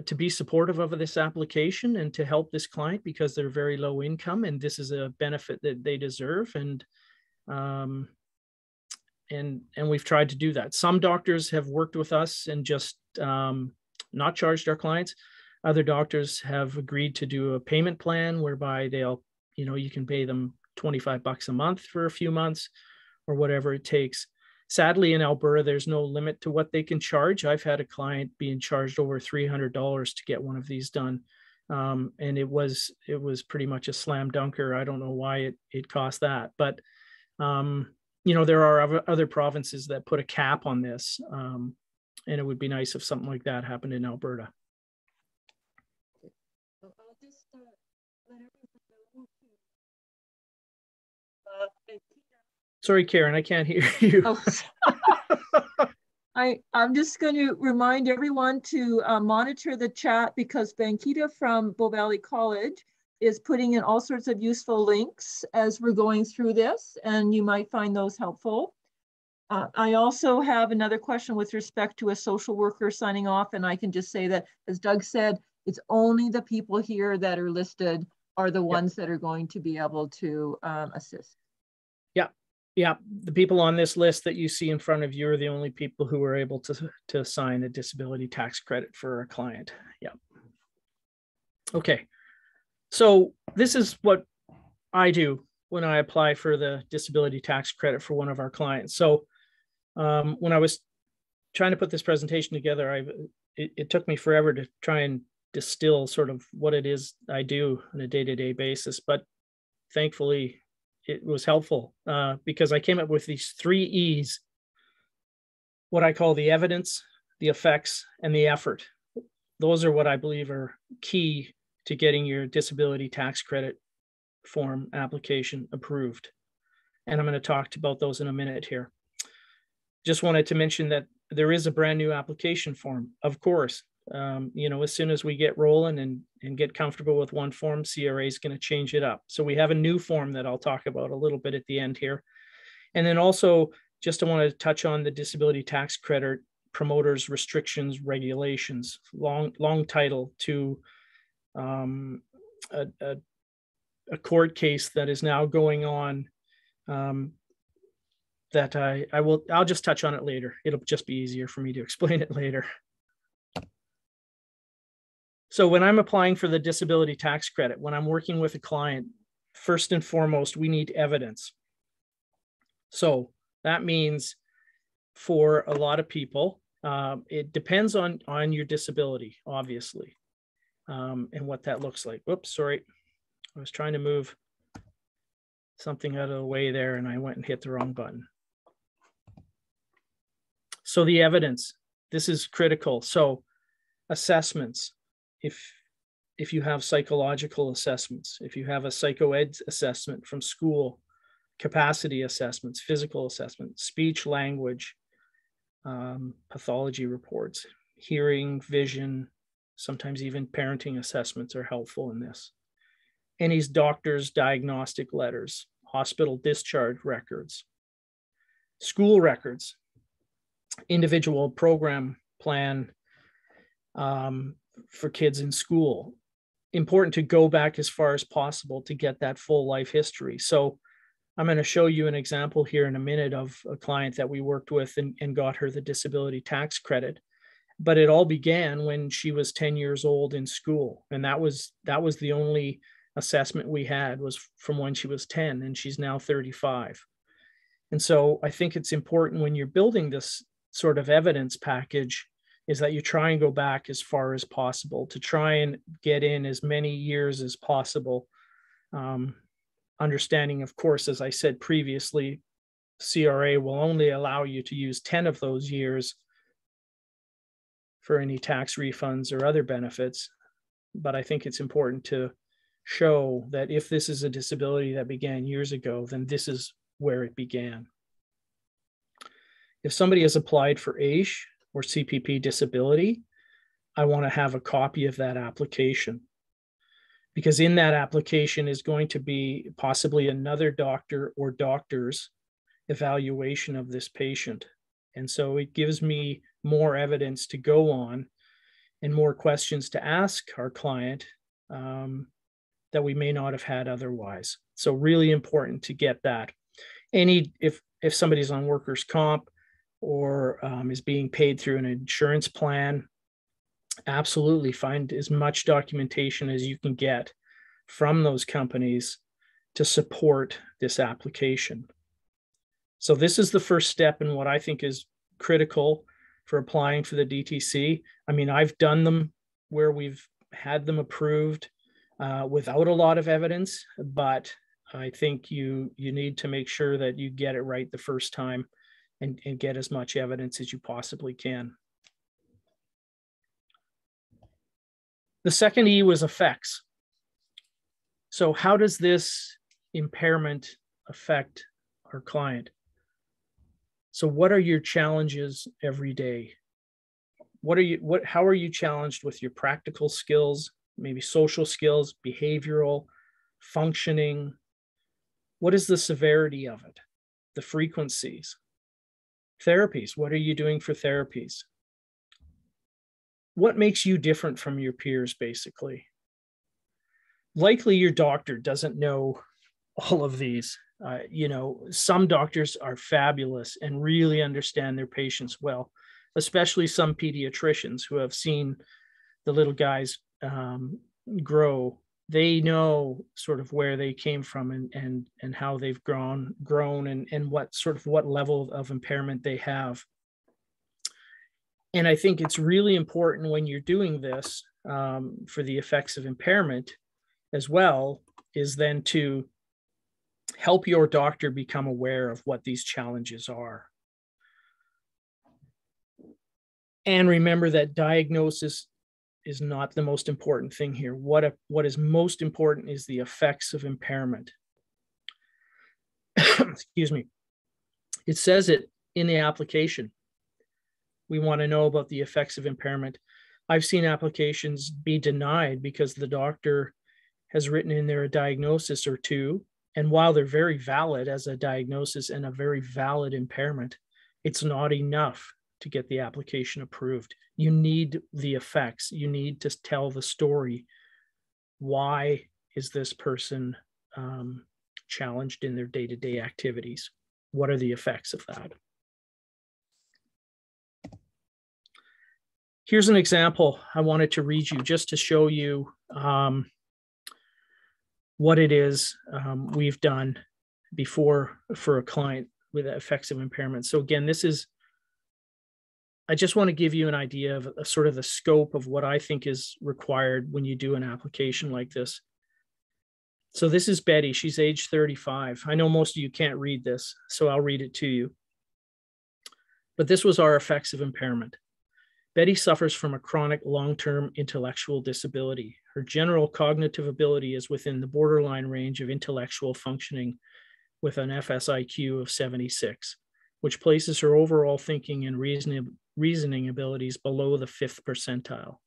to be supportive of this application and to help this client, because they're very low income and this is a benefit that they deserve. And we've tried to do that. Some doctors have worked with us and just not charged our clients. Other doctors have agreed to do a payment plan whereby they'll, you can pay them $25 a month for a few months or whatever it takes. Sadly, in Alberta, there's no limit to what they can charge. I've had a client being charged over $300 to get one of these done. And it was pretty much a slam dunker. I don't know why it cost that, but there are other provinces that put a cap on this. And it would be nice if something like that happened in Alberta. I'll just let everyone know. Sorry, Karen, I can't hear you. Oh. I'm just going to remind everyone to monitor the chat, because Bankita from Bow Valley College is putting in all sorts of useful links as we're going through this, and you might find those helpful. I also have another question with respect to a social worker signing off, and I can just say that, as Doug said, it's only the people here that are listed are the ones that are going to be able to assist. Yeah, the people on this list that you see in front of you are the only people who are able to sign a disability tax credit for a client. Yeah. Okay. So this is what I do when I apply for the disability tax credit for one of our clients. So when I was trying to put this presentation together, it took me forever to try and distill sort of what it is I do on a day-to-day basis, but thankfully it was helpful because I came up with these 3 E's, what I call the evidence, the effects, and the effort. Those are what I believe are key to getting your disability tax credit form application approved. And I'm going to talk about those in a minute here. Just wanted to mention that there is a brand new application form, of course. As soon as we get rolling and get comfortable with one form, CRA is going to change it up. So we have a new form that I'll talk about a little bit at the end here. And then also, just I want to touch on the disability tax credit promoters, restrictions, regulations, long title to a court case that is now going on that I'll just touch on it later. It'll just be easier for me to explain it later. So when I'm applying for the disability tax credit, when I'm working with a client, first and foremost, we need evidence. So that means for a lot of people, it depends on your disability, obviously, and what that looks like. Whoops, sorry. I was trying to move something out of the way there and I went and hit the wrong button. So the evidence, this is critical. So assessments. If you have psychological assessments, if you have a psychoed assessment from school, capacity assessments, physical assessments, speech, language, pathology reports, hearing, vision, sometimes even parenting assessments are helpful in this. Any doctor's diagnostic letters, hospital discharge records, school records, individual program plan, for kids in school. Important to go back as far as possible to get that full life history. So I'm going to show you an example here in a minute of a client that we worked with and got her the disability tax credit. But it all began when she was 10 years old in school. And that was the only assessment we had, was from when she was 10, and she's now 35. And so I think it's important when you're building this sort of evidence package is that you try and go back as far as possible to try and get in as many years as possible. Understanding, of course, as I said previously, CRA will only allow you to use 10 of those years for any tax refunds or other benefits. But I think it's important to show that if this is a disability that began years ago, then this is where it began. If somebody has applied for AISH or CPP disability, I want to have a copy of that application, because in that application is going to be possibly another doctor or doctor's evaluation of this patient. And so it gives me more evidence to go on and more questions to ask our client that we may not have had otherwise. So really important to get that. If somebody's on workers' comp or is being paid through an insurance plan, absolutely find as much documentation as you can get from those companies to support this application. So this is the first step in what I think is critical for applying for the DTC. I mean, I've done them where we've had them approved without a lot of evidence, but I think you need to make sure that you get it right the first time and get as much evidence as you possibly can. The second E was effects. So how does this impairment affect our client? So what are your challenges every day? How are you challenged with your practical skills, maybe social skills, behavioral, functioning? What is the severity of it? The frequencies? Therapies, what are you doing for therapies? What makes you different from your peers, basically? Likely your doctor doesn't know all of these. Some doctors are fabulous and really understand their patients well, especially some pediatricians who have seen the little guys grow. They know sort of where they came from and how they've grown and what level of impairment they have. And I think it's really important when you're doing this for the effects of impairment as well, is then to help your doctor become aware of what these challenges are. And remember that diagnosis is not the most important thing here. What is most important is the effects of impairment. Excuse me. It says it in the application. We want to know about the effects of impairment. I've seen applications be denied because the doctor has written in there a diagnosis or two, and while they're very valid as a diagnosis and a very valid impairment, it's not enough to get the application approved. You need the effects. You need to tell the story. Why is this person challenged in their day-to-day activities? What are the effects of that? Here's an example I wanted to read you just to show you what it is we've done before for a client with effects of impairment. So again, I just want to give you an idea of sort of the scope of what I think is required when you do an application like this. So this is Betty. She's age 35. I know most of you can't read this, so I'll read it to you. But this was our effects of impairment. Betty suffers from a chronic long-term intellectual disability. Her general cognitive ability is within the borderline range of intellectual functioning with an FSIQ of 76, which places her overall thinking and reasoning abilities below the 5th percentile.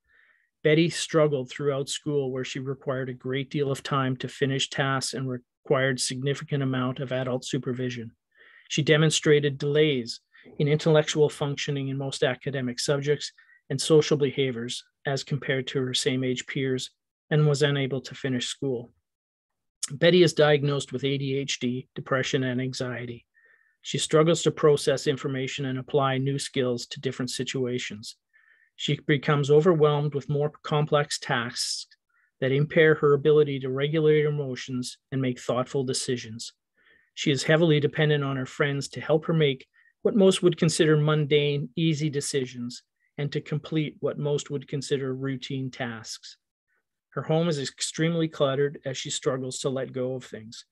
Betty struggled throughout school, where she required a great deal of time to finish tasks and required significant amount of adult supervision. She demonstrated delays in intellectual functioning in most academic subjects and social behaviors as compared to her same age peers, and was unable to finish school. Betty is diagnosed with ADHD, depression, and anxiety. She struggles to process information and apply new skills to different situations. She becomes overwhelmed with more complex tasks that impair her ability to regulate her emotions and make thoughtful decisions. She is heavily dependent on her friends to help her make what most would consider mundane, easy decisions and to complete what most would consider routine tasks. Her home is extremely cluttered as she struggles to let go of things.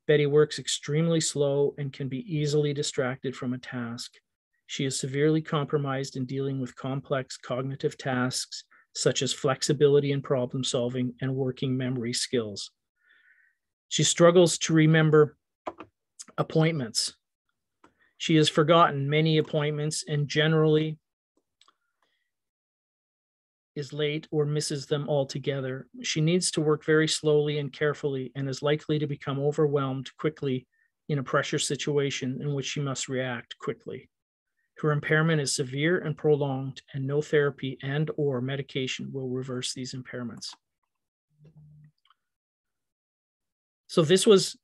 Betty works extremely slow and can be easily distracted from a task. She is severely compromised in dealing with complex cognitive tasks, such as flexibility and problem solving and working memory skills. She struggles to remember appointments. She has forgotten many appointments and generally is late or misses them altogether. She needs to work very slowly and carefully and is likely to become overwhelmed quickly in a pressure situation in which she must react quickly. Her impairment is severe and prolonged, and no therapy and/or medication will reverse these impairments. So this was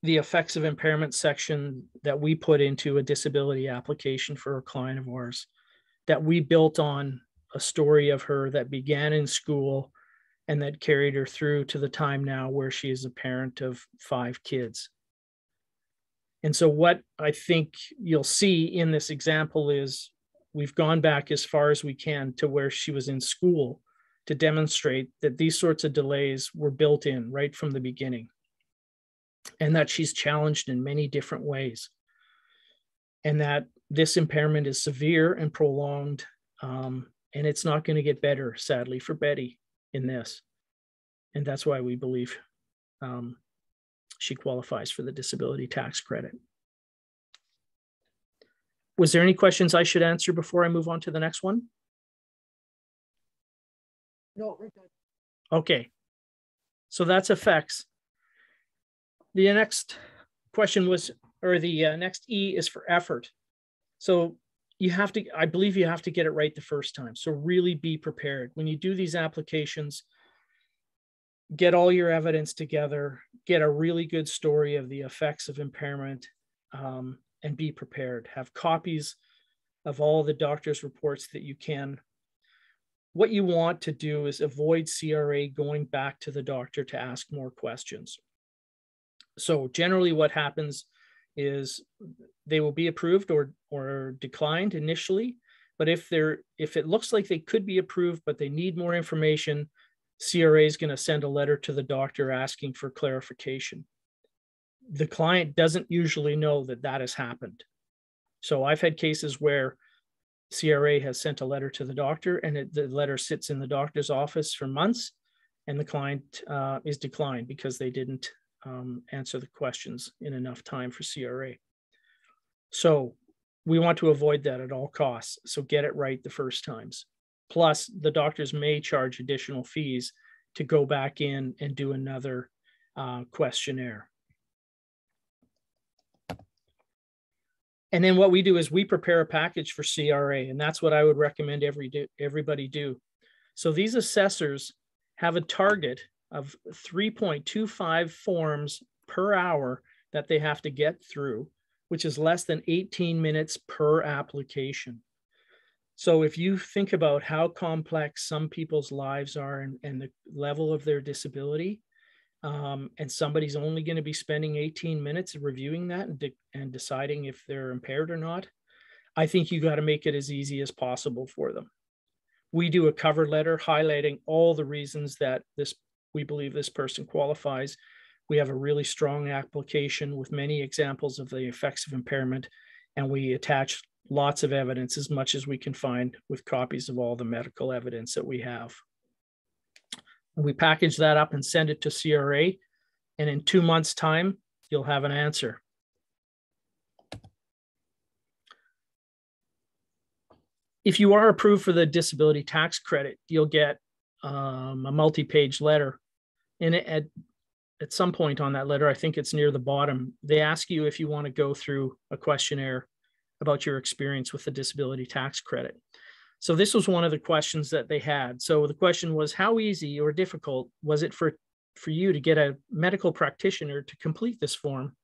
the effects of impairment section that we put into a disability application for a client of ours that we built on a story of her that began in school and that carried her through to the time now where she is a parent of 5 kids. And so what I think you'll see in this example is we've gone back as far as we can to where she was in school to demonstrate that these sorts of delays were built in right from the beginning and that she's challenged in many different ways and that this impairment is severe and prolonged. And it's not going to get better, sadly, for Betty in this. And that's why we believe she qualifies for the disability tax credit. Was there any questions I should answer before I move on to the next one? No, we're good. Okay. So that's effects. The next question was, or the next E is for effort. So you have to, I believe you have to get it right the first time. So really be prepared. When you do these applications, get all your evidence together, get a really good story of the effects of impairment, and be prepared. Have copies of all the doctor's reports that you can. What you want to do is avoid CRA going back to the doctor to ask more questions. So generally what happens is they will be approved or declined initially, but if it looks like they could be approved, but they need more information, CRA is going to send a letter to the doctor asking for clarification. The client doesn't usually know that that has happened. So I've had cases where CRA has sent a letter to the doctor and the letter sits in the doctor's office for months and the client is declined because they didn't answer the questions in enough time for CRA. So we want to avoid that at all costs. So get it right the first times. Plus, the doctors may charge additional fees to go back in and do another questionnaire. And then what we do is we prepare a package for CRA, and that's what I would recommend everybody do. So these assessors have a target of 3.25 forms per hour that they have to get through, which is less than 18 minutes per application. So if you think about how complex some people's lives are and the level of their disability, and somebody's only going to be spending 18 minutes reviewing that and deciding if they're impaired or not, I think you got to make it as easy as possible for them. We do a cover letter highlighting all the reasons that we believe this person qualifies. We have a really strong application with many examples of the effects of impairment, and we attach lots of evidence, as much as we can find, with copies of all the medical evidence that we have. We package that up and send it to CRA, and in 2 months' time, you'll have an answer. If you are approved for the disability tax credit, you'll get a multi-page letter. And at some point on that letter, I think it's near the bottom, they ask you if you want to go through a questionnaire about your experience with the disability tax credit. So this was one of the questions that they had. So the question was, how easy or difficult was it for for you to get a medical practitioner to complete this form.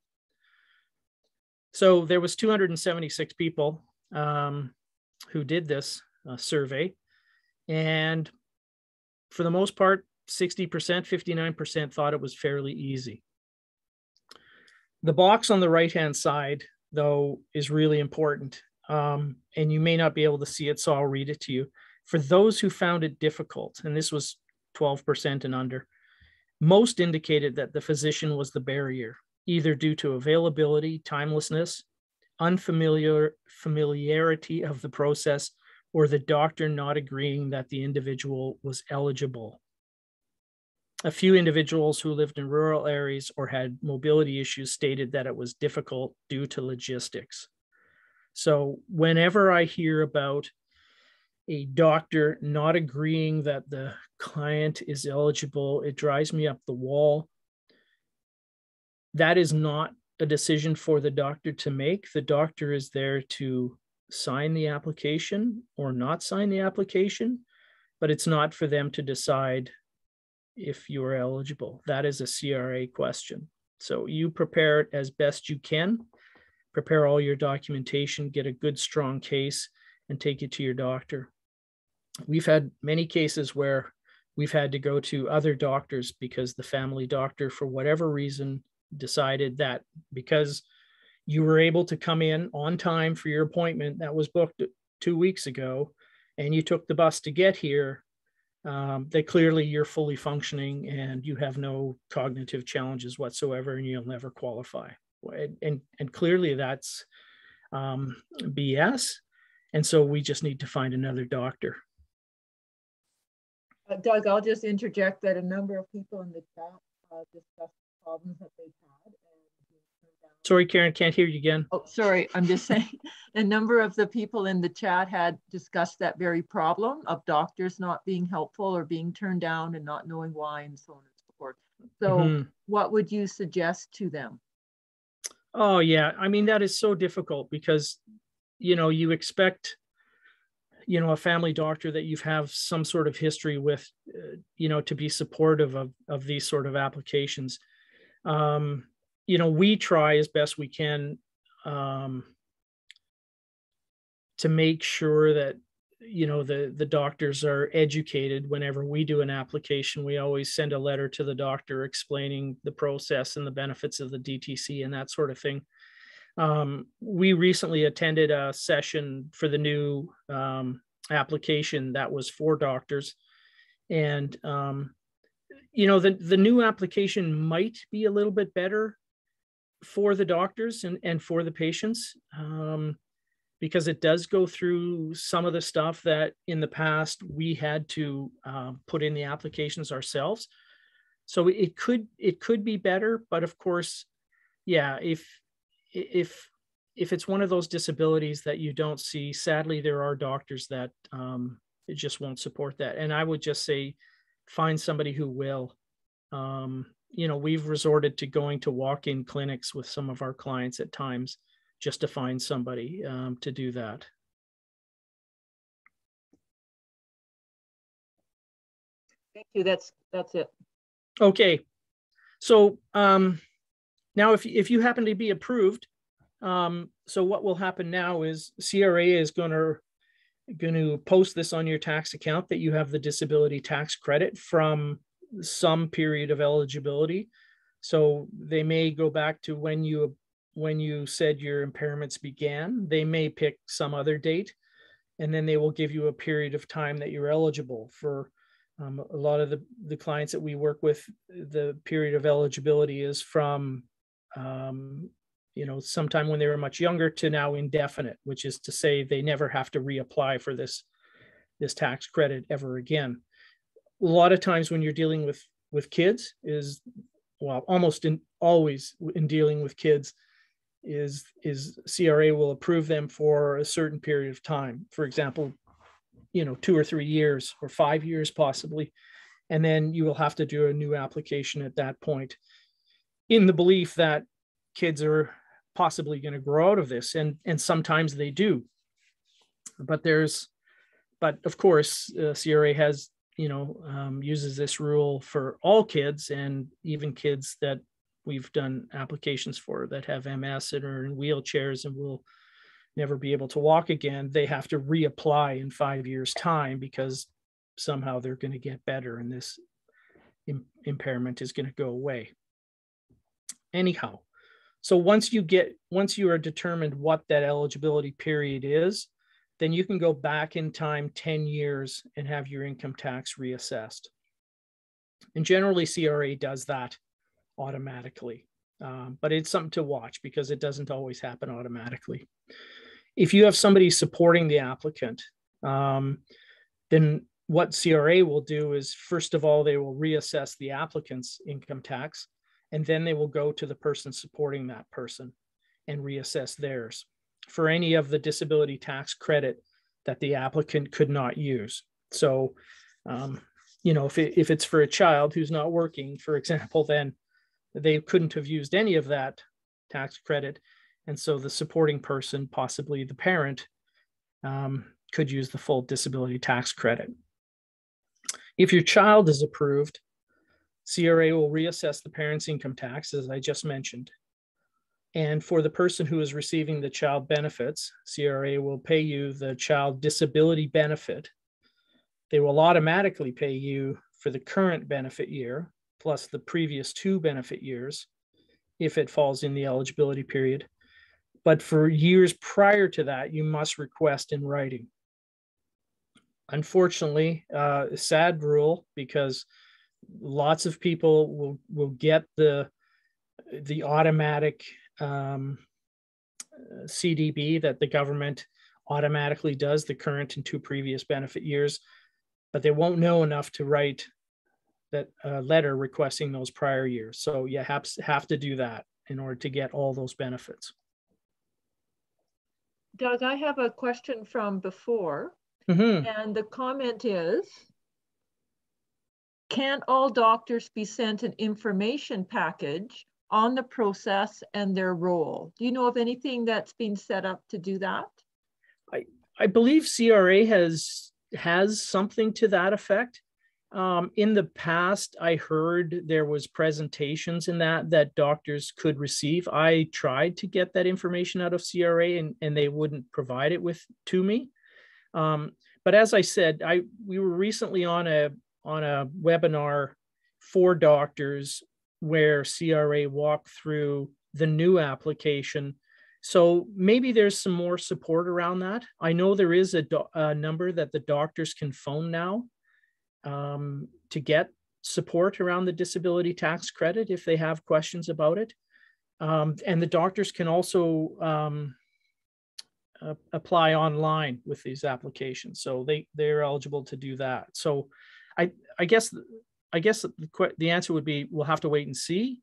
So there was 276 people who did this survey. And for the most part, 60%, 59% thought it was fairly easy. The box on the right-hand side, though, is really important. And you may not be able to see it, so I'll read it to you. For those who found it difficult, and this was 12% and under, most indicated that the physician was the barrier, either due to availability, timelessness, familiarity of the process, or the doctor not agreeing that the individual was eligible. A few individuals who lived in rural areas or had mobility issues stated that it was difficult due to logistics. So whenever I hear about a doctor not agreeing that the client is eligible, it drives me up the wall. That is not a decision for the doctor to make. The doctor is there to sign the application or not sign the application, but it's not for them to decide if you are eligible. That is a CRA question. So you prepare it as best you can, prepare all your documentation, get a good strong case, and take it to your doctor. We've had many cases where we've had to go to other doctors because the family doctor, for whatever reason, decided that because you were able to come in on time for your appointment that was booked 2 weeks ago, and you took the bus to get here, that clearly you're fully functioning and you have no cognitive challenges whatsoever, and you'll never qualify. And clearly that's BS. And so we just need to find another doctor. Doug, I'll just interject that a number of people in the chat discussed problems that they've had. Sorry, Karen, can't hear you again. Oh, sorry. I'm just saying a number of the people in the chat had discussed that very problem of doctors not being helpful or being turned down and not knowing why and so on and so forth. So what would you suggest to them? Oh, yeah. I mean, that is so difficult because, you know, you expect, you know, a family doctor that you have some sort of history with, you know, to be supportive of these sort of applications. You know, we try as best we can to make sure that, you know, the doctors are educated. Whenever we do an application, we always send a letter to the doctor explaining the process and the benefits of the DTC and that sort of thing. We recently attended a session for the new application that was for doctors. And, you know, the new application might be a little bit better for the doctors and for the patients, because it does go through some of the stuff that in the past we had to put in the applications ourselves. So it could be better, but of course, yeah, if it's one of those disabilities that you don't see, sadly, there are doctors that just won't support that. And I would just say, find somebody who will. You know, we've resorted to going to walk-in clinics with some of our clients at times just to find somebody to do that. Thank you. That's it. Okay. So now if you happen to be approved, so what will happen now is CRA is going to post this on your tax account that you have the disability tax credit from some period of eligibility. So they may go back to when you said your impairments began. They may pick some other date, and then they will give you a period of time that you're eligible. For a lot of the clients that we work with, the period of eligibility is from you know, sometime when they were much younger to now indefinite, which is to say they never have to reapply for this tax credit ever again. A lot of times when you're dealing with kids is, well, always in dealing with kids is CRA will approve them for a certain period of time. For example, you know, 2 or 3 years or 5 years possibly. And then you will have to do a new application at that point, in the belief that kids are possibly going to grow out of this. And sometimes they do. But of course, CRA has uses this rule for all kids, and even kids that we've done applications for that have MS and are in wheelchairs and will never be able to walk again. They have to reapply in 5 years' time because somehow they're going to get better and this impairment is going to go away. Anyhow, so once you are determined what that eligibility period is, then you can go back in time 10 years and have your income tax reassessed. And generally CRA does that automatically, but it's something to watch because it doesn't always happen automatically. If you have somebody supporting the applicant, then what CRA will do is, first of all, they will reassess the applicant's income tax, and then they will go to the person supporting that person and reassess theirs for any of the disability tax credit that the applicant could not use. So, if it's for a child who's not working, for example, then they couldn't have used any of that tax credit. And so the supporting person, possibly the parent, could use the full disability tax credit. If your child is approved, CRA will reassess the parent's income tax, as I just mentioned. And for the person who is receiving the child benefits, CRA will pay you the child disability benefit. They will automatically pay you for the current benefit year, plus the previous 2 benefit years, if it falls in the eligibility period. But for years prior to that, you must request in writing. Unfortunately, a sad rule, because lots of people will get the automatic CDB that the government automatically does, the current and 2 previous benefit years, but they won't know enough to write that letter requesting those prior years. So you have to do that in order to get all those benefits. Doug, I have a question from before, and the comment is, can all doctors be sent an information package on the process and their role? Do you know of anything that's been set up to do that? I believe CRA has something to that effect. In the past, I heard there was presentations in that doctors could receive. I tried to get that information out of CRA and they wouldn't provide it to me. But as I said, we were recently on a webinar for doctors where CRA walked through the new application. So maybe there's some more support around that. I know there is a number that the doctors can phone now to get support around the disability tax credit if they have questions about it. And the doctors can also apply online with these applications. So they're eligible to do that. So I guess the answer would be, we'll have to wait and see,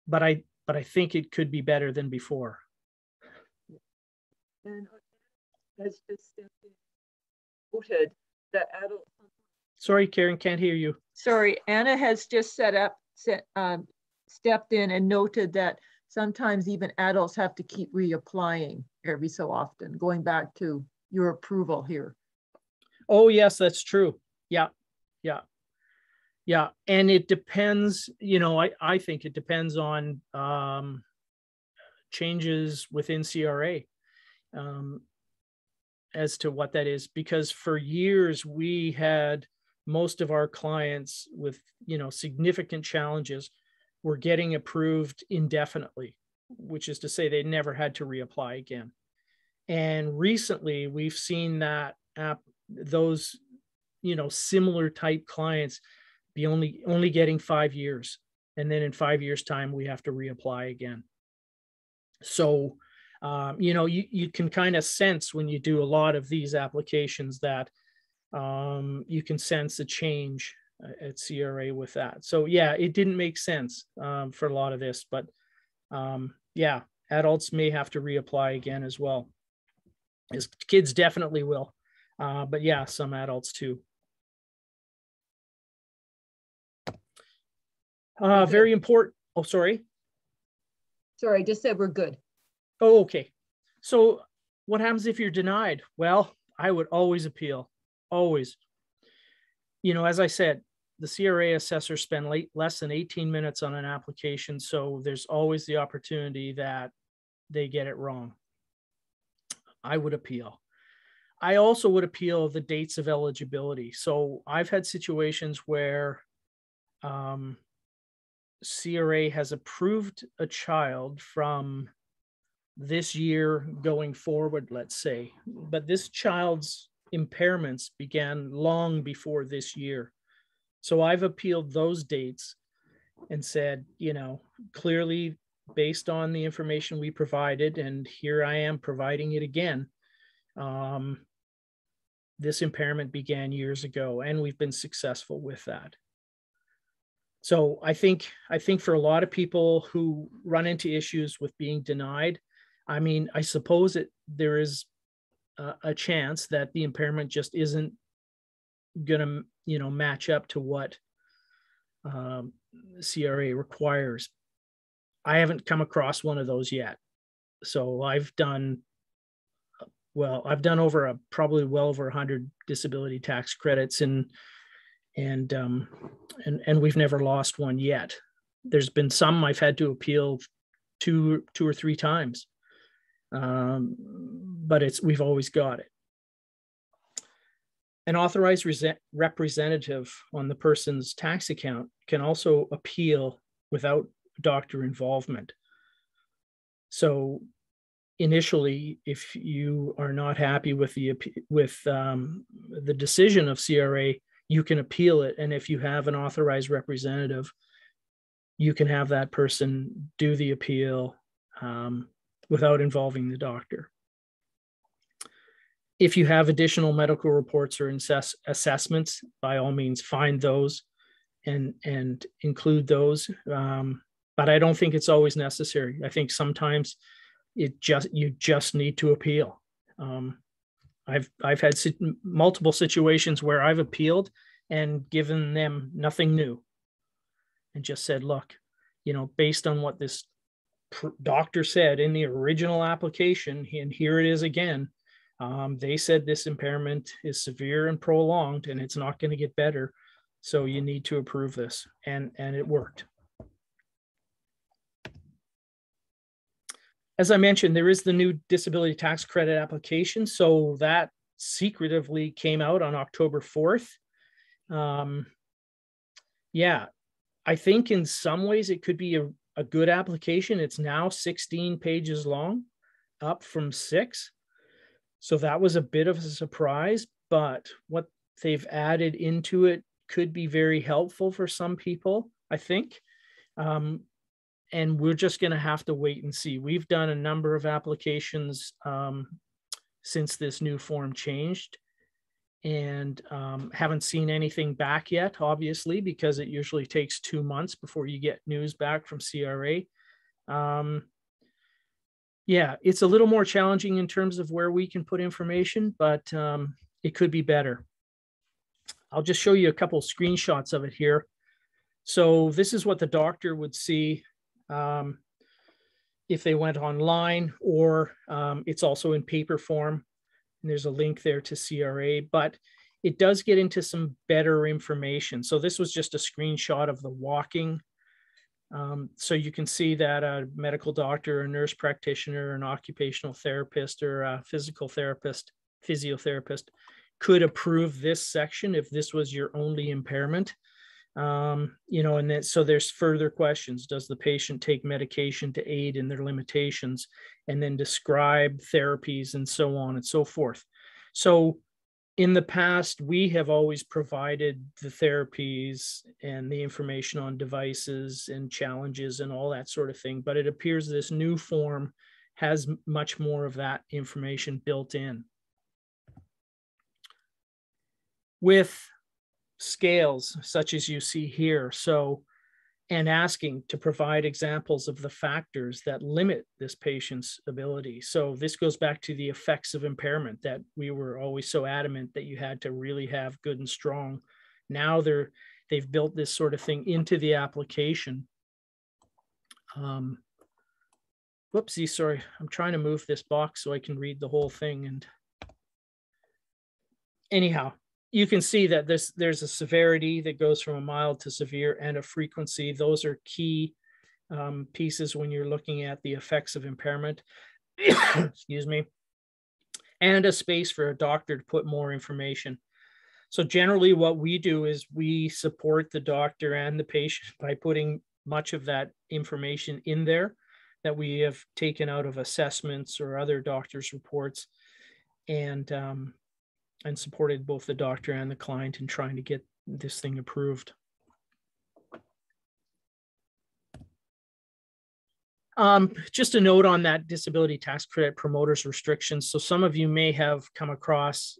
but I think it could be better than before. And has just noted that adults. Sorry, Karen, can't hear you. Sorry, Anna has just stepped in and noted that sometimes even adults have to keep reapplying every so often, going back to your approval here. Oh, yes, that's true. Yeah. And it depends, I think it depends on changes within CRA as to what that is, because for years we had most of our clients with, significant challenges were getting approved indefinitely, which is to say they never had to reapply again. And recently we've seen that those, similar type clients be only getting 5 years. And then in 5 years' time, we have to reapply again. So, you can kind of sense when you do a lot of these applications that you can sense a change at CRA with that. So yeah, it didn't make sense for a lot of this, but yeah, adults may have to reapply again as well. As kids definitely will, but yeah, some adults too. Very important. Oh, sorry. Sorry, I just said we're good. Oh, okay. So what happens if you're denied? Well, I would always appeal, always. you know, as I said, the CRA assessors spend less than 18 minutes on an application, so there's always the opportunity that they get it wrong. I would appeal. I also would appeal the dates of eligibility. So I've had situations where CRA has approved a child from this year going forward, let's say, but this child's impairments began long before this year. So I've appealed those dates and said, you know, clearly based on the information we provided, and here I am providing it again, this impairment began years ago, and we've been successful with that. So I think for a lot of people who run into issues with being denied, I mean, I suppose there is a chance that the impairment just isn't going to, you know, match up to what CRA requires. I haven't come across one of those yet. So I've done probably well over 100 disability tax credits, and we've never lost one yet. There's been some I've had to appeal two or three times, but we've always got it. An authorized representative on the person's tax account can also appeal without doctor involvement. So initially, if you are not happy with the decision of CRA, you can appeal it. And if you have an authorized representative, you can have that person do the appeal without involving the doctor. If you have additional medical reports or assessments, by all means, find those and include those. But I don't think it's always necessary. I think sometimes you just need to appeal. I've had multiple situations where I've appealed and given them nothing new, and just said, look, you know, based on what this doctor said in the original application, and here it is again. They said this impairment is severe and prolonged, and it's not going to get better. So you need to approve this, and it worked. As I mentioned, there is the new disability tax credit application. So that secretively came out on October 4th. Yeah, I think in some ways it could be a good application. It's now 16 pages long, up from 6. So that was a bit of a surprise, but what they've added into it could be very helpful for some people, I think. And we're just going to have to wait and see. We've done a number of applications since this new form changed, and haven't seen anything back yet, obviously, because it usually takes 2 months before you get news back from CRA. Yeah, it's a little more challenging in terms of where we can put information, but it could be better. I'll just show you a couple screenshots of it here. So this is what the doctor would see if they went online, or it's also in paper form. And there's a link there to CRA, but it does get into some better information. So this was just a screenshot of the walking. So you can see that a medical doctor, a nurse practitioner, an occupational therapist, or a physical therapist, physiotherapist could approve this section if this was your only impairment. You know, and then, so there's further questions. Does the patient take medication to aid in their limitations? And then describe therapies and so on and so forth. So in the past, we have always provided the therapies and the information on devices and challenges and all that sort of thing. But it appears this new form has much more of that information built in. With scales such as you see here, so, and asking to provide examples of the factors that limit this patient's ability. So this goes back to the effects of impairment that we were always so adamant that you had to really have good and strong. Now they've built this sort of thing into the application. Whoopsie, sorry, I'm trying to move this box so I can read the whole thing. And anyhow, you can see that there's a severity that goes from a mild to severe and a frequency. Those are key pieces when you're looking at the effects of impairment. Excuse me. And a space for a doctor to put more information. So generally what we do is we support the doctor and the patient by putting much of that information in there that we have taken out of assessments or other doctors' reports, and supported both the doctor and the client in trying to get this thing approved. Just a note on that disability tax credit promoters restrictions. So some of you may have come across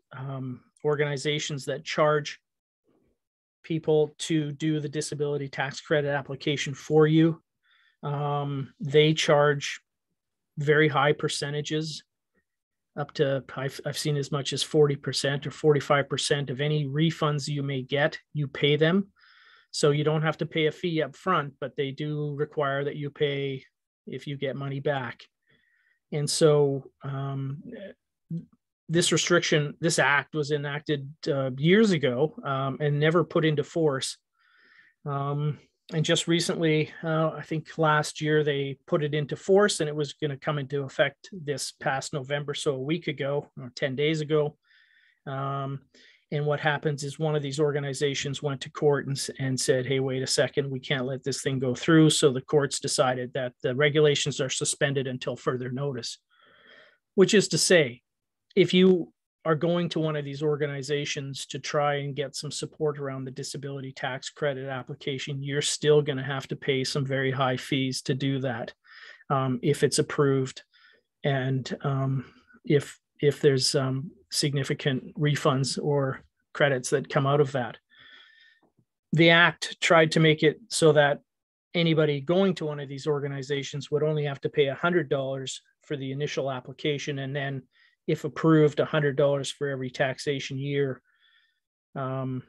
organizations that charge people to do the disability tax credit application for you. They charge very high percentages, up to, I've seen as much as 40% or 45% of any refunds you may get, you pay them. So you don't have to pay a fee up front, but they do require that you pay if you get money back. And so this restriction, this act was enacted years ago and never put into force. And just recently, I think last year, they put it into force, and it was going to come into effect this past November, so a week ago, or 10 days ago. And what happens is one of these organizations went to court and said, hey, wait a second, we can't let this thing go through. So the courts decided that the regulations are suspended until further notice, which is to say, if you are going to one of these organizations to try and get some support around the disability tax credit application, you're still going to have to pay some very high fees to do that if it's approved, and if there's significant refunds or credits that come out of that. The Act tried to make it so that anybody going to one of these organizations would only have to pay $100 for the initial application, and then if approved, $100 for every taxation year that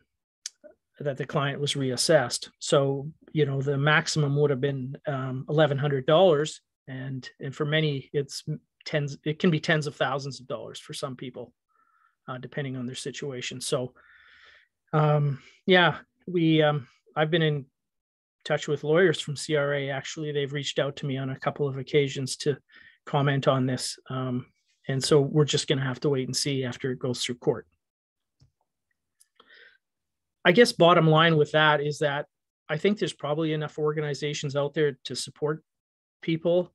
the client was reassessed. So, you know, the maximum would have been $1,100, and for many, it can be tens of thousands of dollars for some people, depending on their situation. So, yeah, I've been in touch with lawyers from CRA. Actually, they've reached out to me on a couple of occasions to comment on this. And so we're just going to have to wait and see after it goes through court. I guess bottom line with that is that I think there's probably enough organizations out there to support people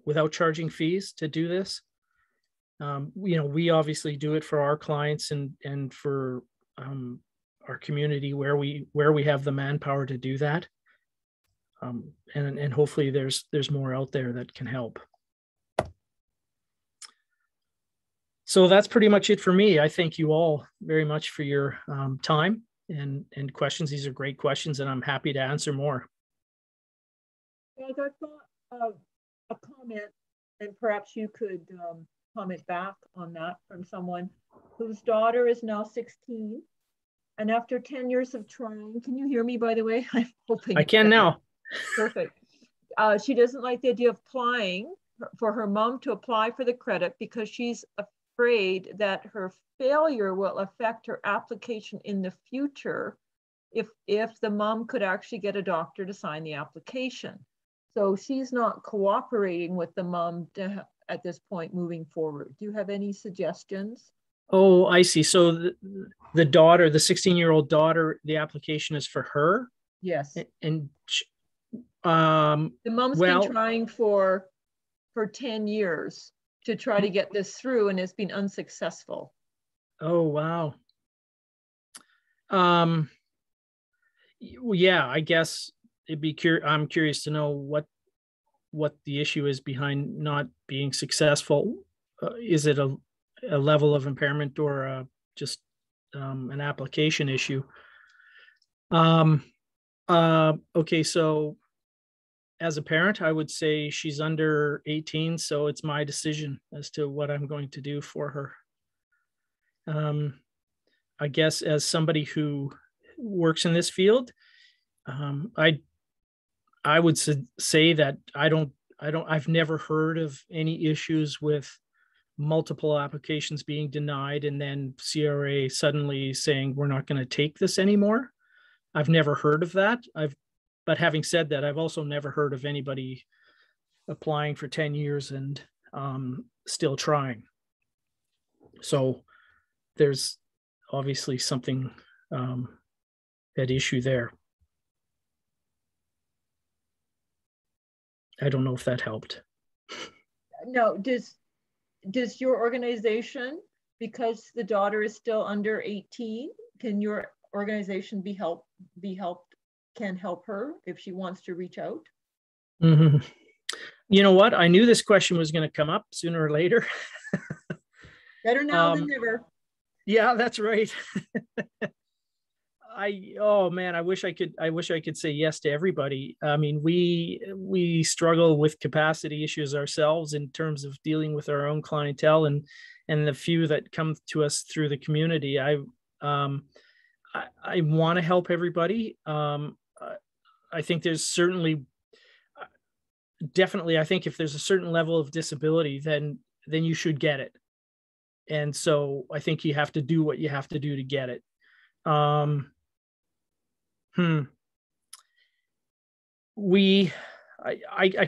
without charging fees to do this. You know, we obviously do it for our clients and for our community where we have the manpower to do that. And hopefully there's more out there that can help. So that's pretty much it for me. I thank you all very much for your time and questions. These are great questions, and I'm happy to answer more. Well, I got a comment, and perhaps you could comment back on that from someone whose daughter is now 16. And after 10 years of trying, can you hear me, by the way? I'm hoping I can now. Perfect. She doesn't like the idea of applying for her mom to apply for the credit because she's afraid that her failure will affect her application in the future if the mom could actually get a doctor to sign the application. So she's not cooperating with the mom at this point moving forward. Do you have any suggestions? Oh, I see. So the daughter, the 16-year-old daughter, the application is for her? Yes. And the mom's been trying for 10 years to try to get this through, and it's been unsuccessful. Oh, wow. Yeah, I guess I'm curious to know what the issue is behind not being successful. Is it a level of impairment or just an application issue? Okay, so as a parent, I would say she's under 18, so it's my decision as to what I'm going to do for her. I guess as somebody who works in this field, I would say that I've never heard of any issues with multiple applications being denied and then CRA suddenly saying, we're not going to take this anymore. I've never heard of that. But having said that, I've also never heard of anybody applying for 10 years and still trying. So there's obviously something at issue there. I don't know if that helped. No, does your organization, because the daughter is still under 18, can your organization can help her if she wants to reach out? Mm-hmm. You know what? I knew this question was going to come up sooner or later. Better now than never. Yeah, that's right. Oh man, I wish I could say yes to everybody. I mean, we struggle with capacity issues ourselves in terms of dealing with our own clientele and the few that come to us through the community. I want to help everybody. I think there's definitely, I think if there's a certain level of disability, then you should get it. And so I think you have to do what you have to do to get it. I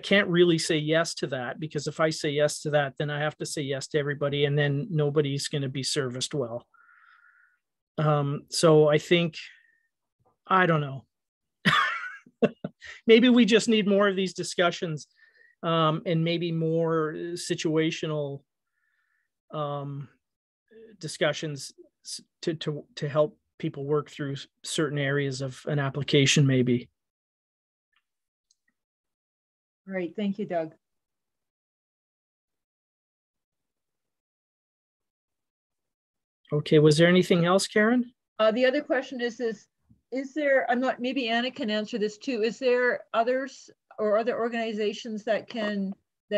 can't really say yes to that, because if I say yes to that, then I have to say yes to everybody, and then nobody's going to be serviced well. So I think, I don't know. Maybe we just need more of these discussions, and maybe more situational discussions to help people work through certain areas of an application, maybe. All right, thank you, Doug. Okay, was there anything else, Karen? The other question is there, maybe Anna can answer this too. Is there others or other organizations that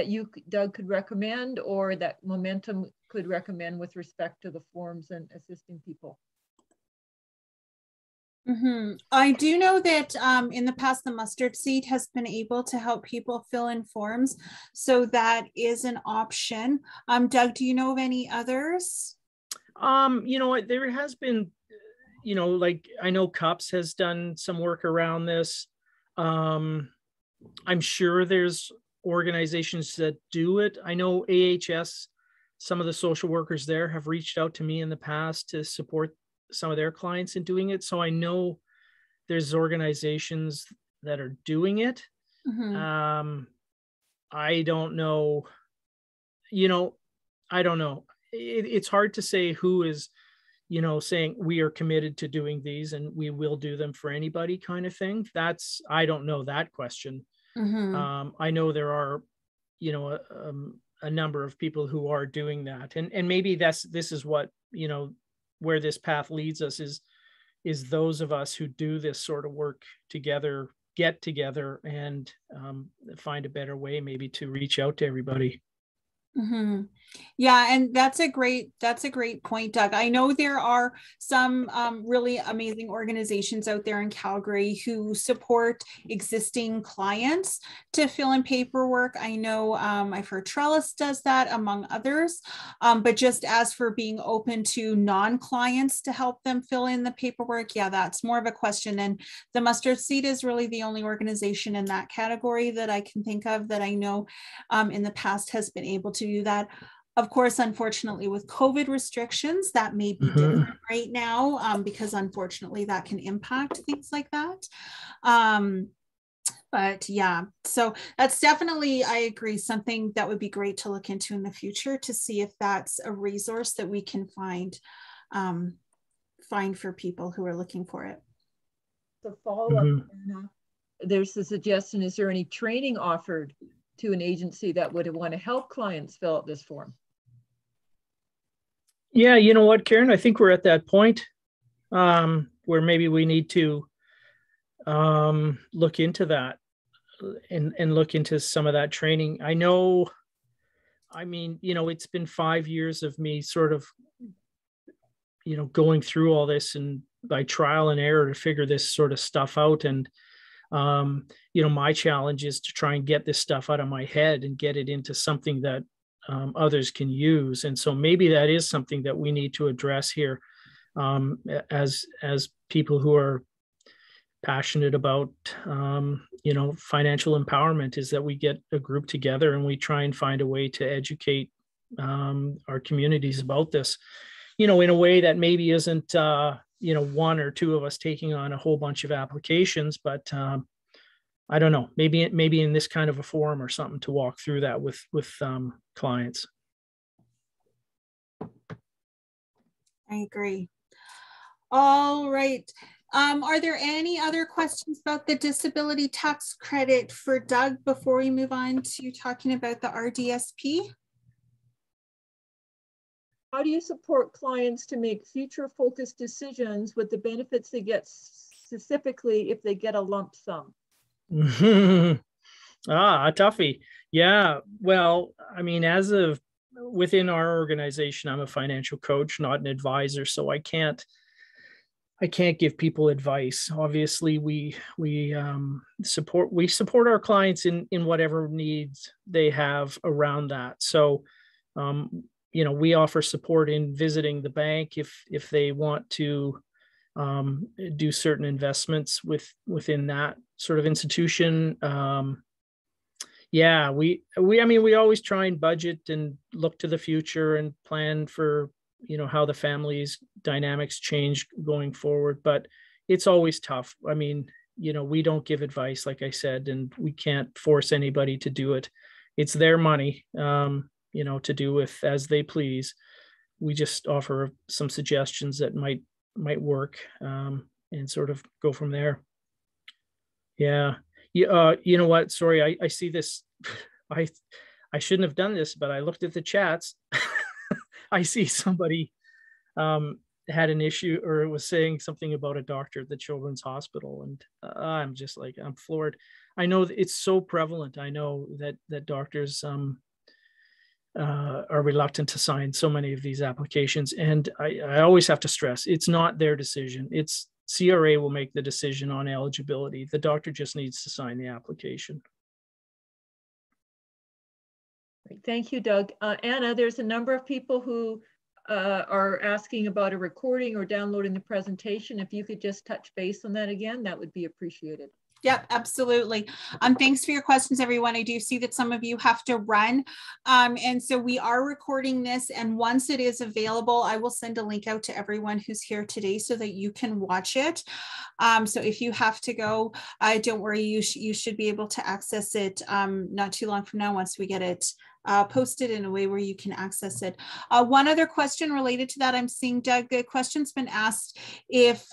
you, Doug, could recommend, or that Momentum could recommend with respect to the forms and assisting people? Mm-hmm. I do know that in the past, the Mustard Seed has been able to help people fill in forms. So that is an option. Doug, do you know of any others? You know what, there has been, like, I know CUPS has done some work around this. I'm sure there's organizations that do it. I know AHS, some of the social workers there have reached out to me in the past to support some of their clients in doing it. So I know there's organizations that are doing it. Mm-hmm. I don't know, I don't know. It's hard to say who is, saying we are committed to doing these and we will do them for anybody kind of thing. I don't know that question. Mm-hmm. I know there are, a number of people who are doing that. And maybe this is what, where this path leads us is those of us who do this sort of work together, get together and find a better way maybe to reach out to everybody. Mm-hmm. Yeah, and that's a great point, Doug. I know there are some really amazing organizations out there in Calgary who support existing clients to fill in paperwork. I know I've heard Trellis does that, among others. But just as for being open to non-clients to help them fill in the paperwork, yeah, that's more of a question. And the Mustard Seed is really the only organization in that category that I can think of that I know in the past has been able to do that. Of course, unfortunately, with COVID restrictions, that may be different right now, because unfortunately that can impact things like that. But yeah, so that's definitely, I agree, something that would be great to look into in the future to see if that's a resource that we can find for people who are looking for it. The follow-up, there's a suggestion, is there any training offered to an agency that would want to help clients fill out this form? Yeah, you know what, Karen, I think we're at that point where maybe we need to look into that and look into some of that training. I know, I mean, it's been 5 years of me sort of, going through all this and by trial and error to figure this sort of stuff out. And my challenge is to try and get this stuff out of my head and get it into something that others can use. And so maybe that is something that we need to address here, as people who are passionate about financial empowerment, is that we get a group together and we try and find a way to educate our communities about this, in a way that maybe isn't one or two of us taking on a whole bunch of applications, but I don't know, maybe in this kind of a forum or something to walk through that with clients. I agree. All right. Are there any other questions about the disability tax credit for Doug before we move on to talking about the RDSP? How do you support clients to make future focused decisions with the benefits they get, specifically if they get a lump sum? A toughie. Yeah. Well, I mean, within our organization, I'm a financial coach, not an advisor, so I can't give people advice. Obviously, we support our clients in whatever needs they have around that. So, we offer support in visiting the bank if they want to do certain investments within that sort of institution. We always try and budget and look to the future and plan for how the family's dynamics change going forward, but it's always tough. I mean, we don't give advice, like I said, and we can't force anybody to do it. It's their money, to do with as they please. We just offer some suggestions that might work, and sort of go from there. Yeah. You know what? Sorry, I see this. I shouldn't have done this, but I looked at the chats. I see somebody had an issue or was saying something about a doctor at the Children's Hospital, and I'm just like, I'm floored. I know it's so prevalent. I know that doctors are reluctant to sign so many of these applications, and I always have to stress, it's not their decision. It's CRA will make the decision on eligibility. The doctor just needs to sign the application. Thank you, Doug. Anna, there's a number of people who are asking about a recording or downloading the presentation. If you could just touch base on that again, that would be appreciated. Yep, absolutely. Thanks for your questions, everyone. I do see that some of you have to run. And so we are recording this, and once it is available, I will send a link out to everyone who's here today so that you can watch it. So if you have to go, don't worry, you should be able to access it not too long from now once we get it posted in a way where you can access it. One other question related to that, I'm seeing, Doug, the question's been asked if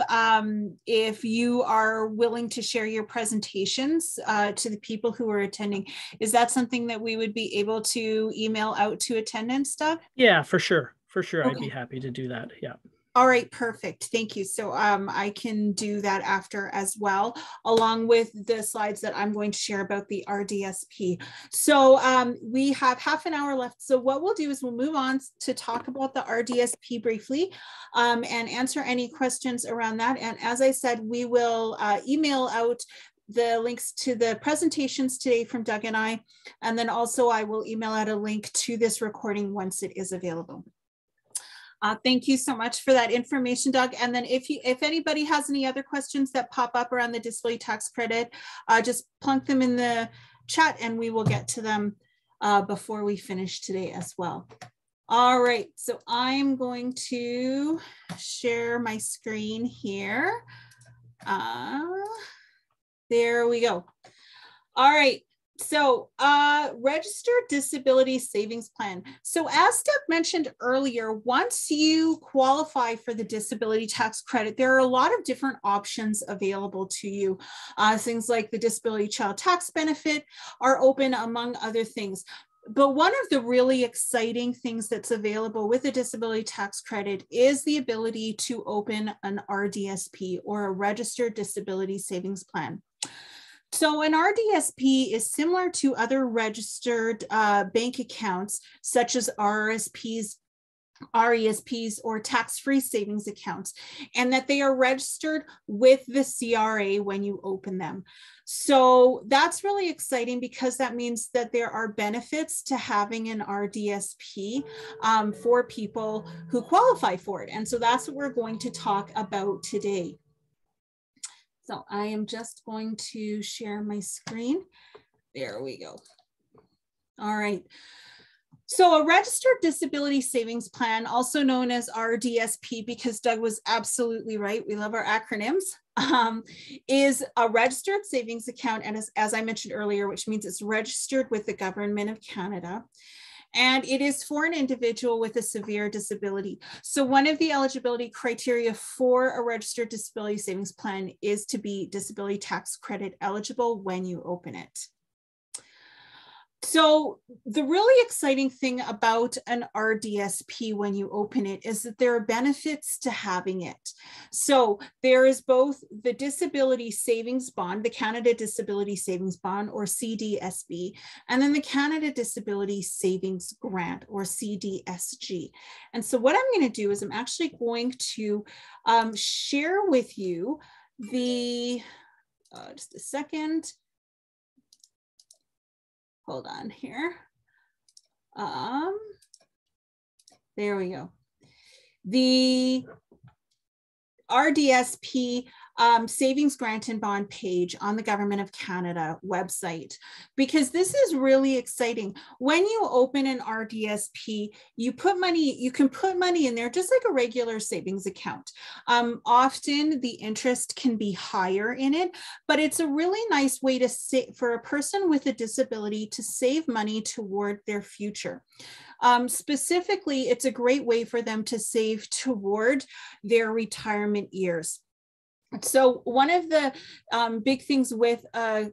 you are willing to share your presentations to the people who are attending. Is that something that we would be able to email out to attendants, Doug? Yeah, for sure. Okay. I'd be happy to do that. Yeah. All right, perfect. Thank you. So I can do that after as well, along with the slides that I'm going to share about the RDSP. So we have half an hour left. So what we'll do is we'll move on to talk about the RDSP briefly and answer any questions around that. And as I said, we will email out the links to the presentations today from Doug and I. And then also I will email out a link to this recording once it is available. Thank you so much for that information, Doug. And then if anybody has any other questions that pop up around the disability tax credit, just plunk them in the chat and we will get to them before we finish today as well. All right, so I'm going to share my screen here. There we go. All right. So registered disability savings plan. So as Doug mentioned earlier, once you qualify for the disability tax credit, there are a lot of different options available to you. Things like the disability child tax benefit are open, among other things. But one of the really exciting things that's available with a disability tax credit is the ability to open an RDSP, or a registered disability savings plan. So an RDSP is similar to other registered bank accounts, such as RRSPs RESPs or tax-free savings accounts, and that they are registered with the CRA when you open them. So that's really exciting because that means that there are benefits to having an RDSP for people who qualify for it. And so that's what we're going to talk about today. So I am just going to share my screen. There we go. All right. So a registered disability savings plan, also known as RDSP, because Doug was absolutely right, we love our acronyms, is a registered savings account, and as I mentioned earlier, which means it's registered with the Government of Canada. And it is for an individual with a severe disability. So one of the eligibility criteria for a registered disability savings plan is to be disability tax credit eligible when you open it. So the really exciting thing about an RDSP when you open it is that there are benefits to having it. So there is both the Disability Savings Bond, the Canada Disability Savings Bond, or CDSB, and then the Canada Disability Savings Grant, or CDSG. And so what I'm going to do is I'm actually going to share with you the, just a second. Hold on here. There we go. The RDSP Savings Grant and Bond page on the Government of Canada website, because this is really exciting. When you open an RDSP, you can put money in there just like a regular savings account. Often the interest can be higher in it, but it's a really nice way to save for a person with a disability to save money toward their future. Specifically, it's a great way for them to save toward their retirement years. So one of the big things with a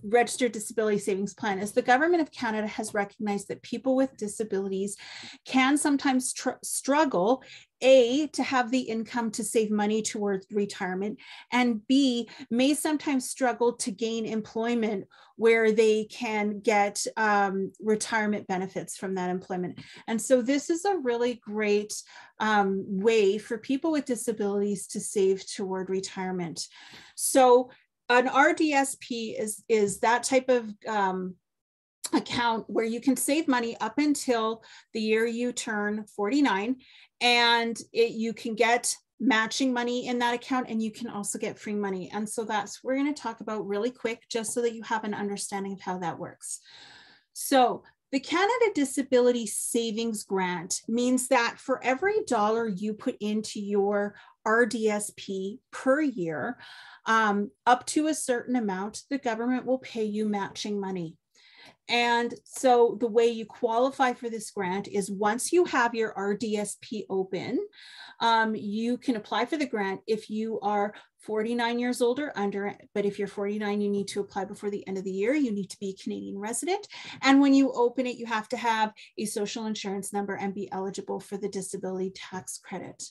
registered disability savings plan is the Government of Canada has recognized that people with disabilities can sometimes struggle, A, to have the income to save money towards retirement, and B, may sometimes struggle to gain employment where they can get retirement benefits from that employment. And so this is a really great way for people with disabilities to save toward retirement. So an RDSP is that type of account where you can save money up until the year you turn 49, and you can get matching money in that account, and you can also get free money. And so that's what we're going to talk about really quick, just so that you have an understanding of how that works. So the Canada Disability Savings Grant means that for every dollar you put into your RDSP per year, up to a certain amount, the government will pay you matching money. And so the way you qualify for this grant is once you have your RDSP open, you can apply for the grant if you are 49 years old or under, but if you're 49, you need to apply before the end of the year. You need to be a Canadian resident. And when you open it, you have to have a social insurance number and be eligible for the disability tax credit.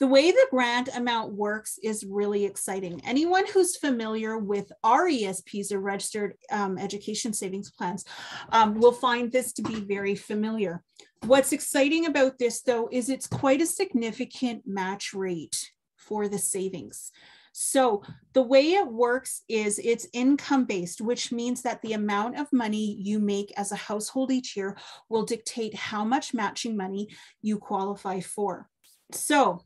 The way the grant amount works is really exciting. Anyone who's familiar with RESPs, or registered education savings plans, will find this to be very familiar. What's exciting about this, though, is it's quite a significant match rate for the savings. So the way it works is it's income-based, which means that the amount of money you make as a household each year will dictate how much matching money you qualify for. So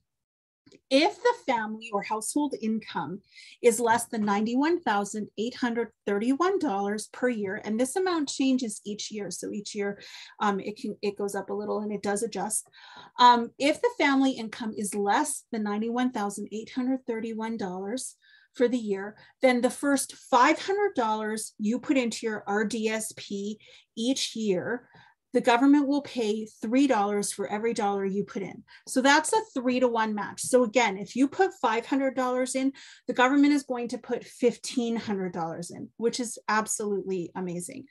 if the family or household income is less than $91,831 per year, and this amount changes each year, so each year it goes up a little and it does adjust. If the family income is less than $91,831 for the year, then the first $500 you put into your RDSP each year, the government will pay $3 for every dollar you put in. So that's a 3-to-1 match. So again, if you put $500 in, the government is going to put $1,500 in, which is absolutely amazing.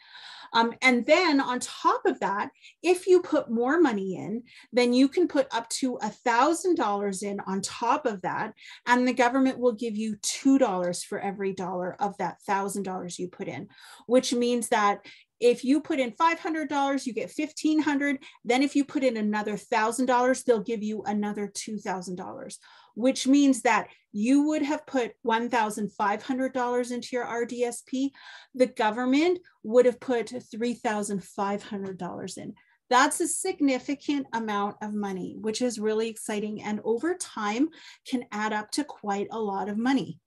And then on top of that, if you put more money in, then you can put up to $1,000 in on top of that. And the government will give you $2 for every dollar of that $1,000 you put in, which means that if you put in $500, you get $1,500. Then if you put in another $1,000, they'll give you another $2,000, which means that you would have put $1,500 into your RDSP. The government would have put $3,500 in. That's a significant amount of money, which is really exciting, and over time can add up to quite a lot of money.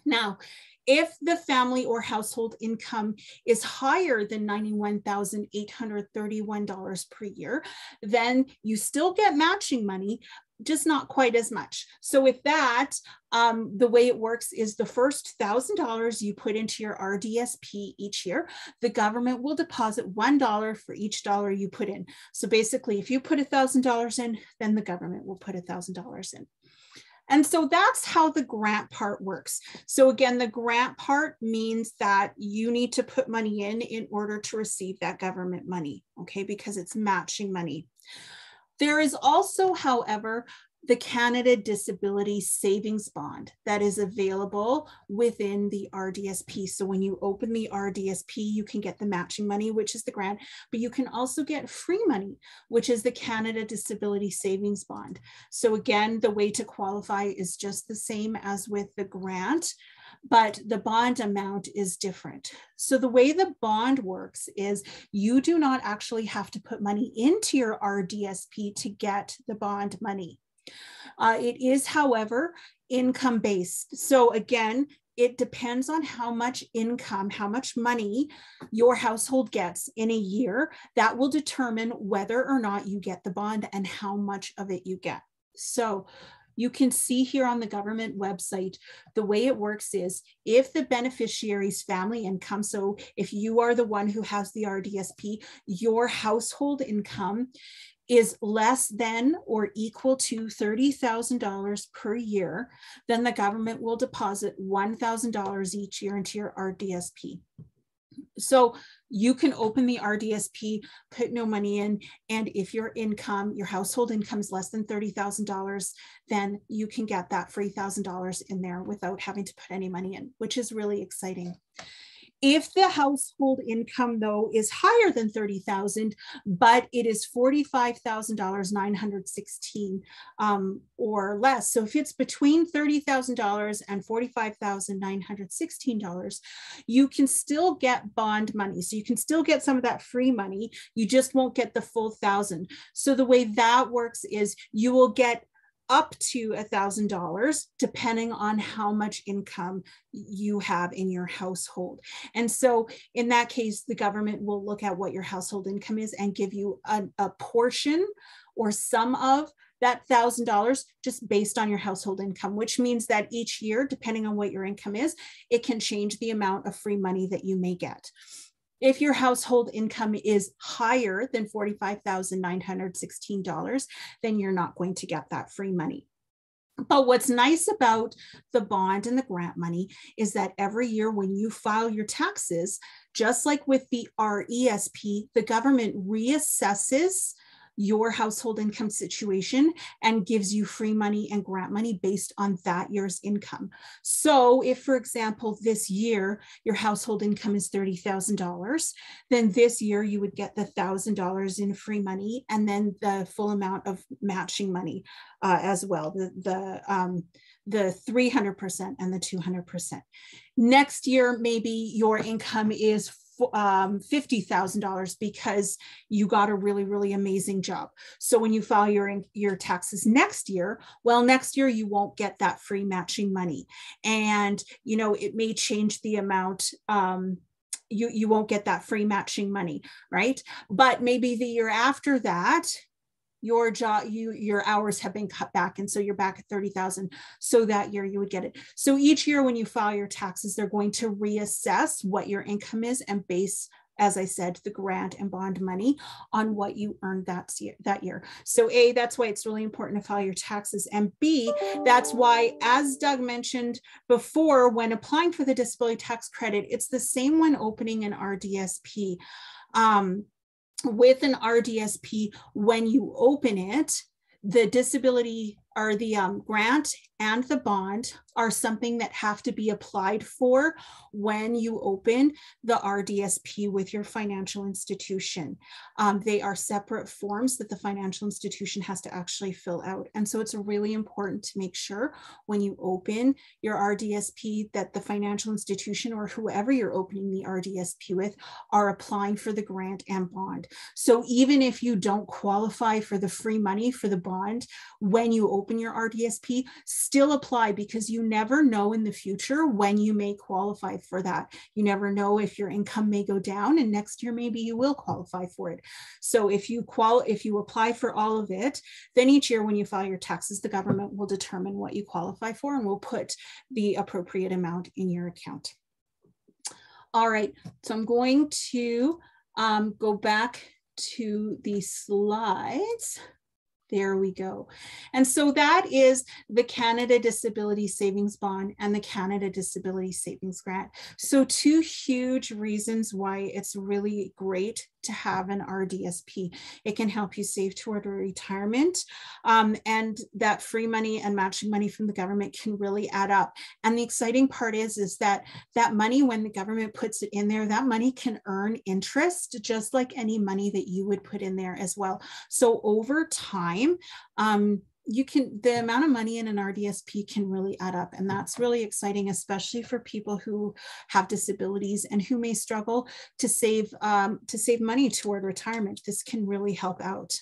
Now, if the family or household income is higher than $91,831 per year, then you still get matching money, just not quite as much. So with that, the way it works is the first $1,000 you put into your RDSP each year, the government will deposit $1 for each dollar you put in. So basically, if you put $1,000 in, then the government will put $1,000 in. And so that's how the grant part works. So again, the grant part means that you need to put money in order to receive that government money, okay, because it's matching money. There is also, however, the Canada Disability Savings Bond that is available within the RDSP. So when you open the RDSP, you can get the matching money, which is the grant, but you can also get free money, which is the Canada Disability Savings Bond. So again, the way to qualify is just the same as with the grant, but the bond amount is different. So the way the bond works is you do not actually have to put money into your RDSP to get the bond money. It is, however, income-based. So again, it depends on how much income, how much money your household gets in a year. That will determine whether or not you get the bond and how much of it you get. So you can see here on the government website, the way it works is if the beneficiary's family income, so if you are the one who has the RDSP, your household income is less than or equal to $30,000 per year, then the government will deposit $1,000 each year into your RDSP. So you can open the RDSP, put no money in, and if your income, your household income is less than $30,000, then you can get that free $1,000 in there without having to put any money in, which is really exciting. If the household income, though, is higher than $30,000, but it is $45,916 or less, so if it's between $30,000 and $45,916, you can still get bond money. So you can still get some of that free money. You just won't get the full $1,000. So the way that works is you will get up to $1,000, depending on how much income you have in your household. And so in that case, the government will look at what your household income is and give you a portion or some of that $1,000 just based on your household income, which means that each year, depending on what your income is, it can change the amount of free money that you may get. If your household income is higher than $45,916, then you're not going to get that free money. But what's nice about the bond and the grant money is that every year when you file your taxes, just like with the RESP, the government reassesses your household income situation and gives you free money and grant money based on that year's income. So if, for example, this year your household income is $30,000, then this year you would get the $1,000 in free money and then the full amount of matching money as well, the 300% and the 200%. Next year, maybe your income is $50,000 because you got a really, really amazing job. So when you file your taxes next year, well, next year you won't get that free matching money. And, you know, it may change the amount, you won't get that free matching money, right? But maybe the year after that, your job, your hours have been cut back, and so you're back at 30,000. So that year you would get it. So each year when you file your taxes, they're going to reassess what your income is and base as I said, the grant and bond money on what you earned that year. So A, that's why it's really important to file your taxes. And B, that's why, as Doug mentioned before, when applying for the disability tax credit, it's the same when opening an RDSP. With an RDSP, when you open it, the disability or the grant and the bond are something that have to be applied for when you open the RDSP with your financial institution. They are separate forms that the financial institution has to actually fill out. And so it's really important to make sure when you open your RDSP that the financial institution or whoever you're opening the RDSP with are applying for the grant and bond. So even if you don't qualify for the free money for the bond, when you open your RDSP, still apply, because you never know in the future when you may qualify for that. You never know if your income may go down, and next year maybe you will qualify for it. So if you apply for all of it, then each year when you file your taxes, the government will determine what you qualify for and will put the appropriate amount in your account. All right, so I'm going to go back to the slides. There we go. And so that is the Canada Disability Savings Bond and the Canada Disability Savings Grant. So two huge reasons why it's really great to have an RDSP. It can help you save toward retirement, and that free money and matching money from the government can really add up. And the exciting part is that money, when the government puts it in there, that money can earn interest just like any money that you would put in there as well. So over time, the amount of money in an RDSP can really add up, and that's really exciting, especially for people who have disabilities and who may struggle to save money toward retirement. This can really help out.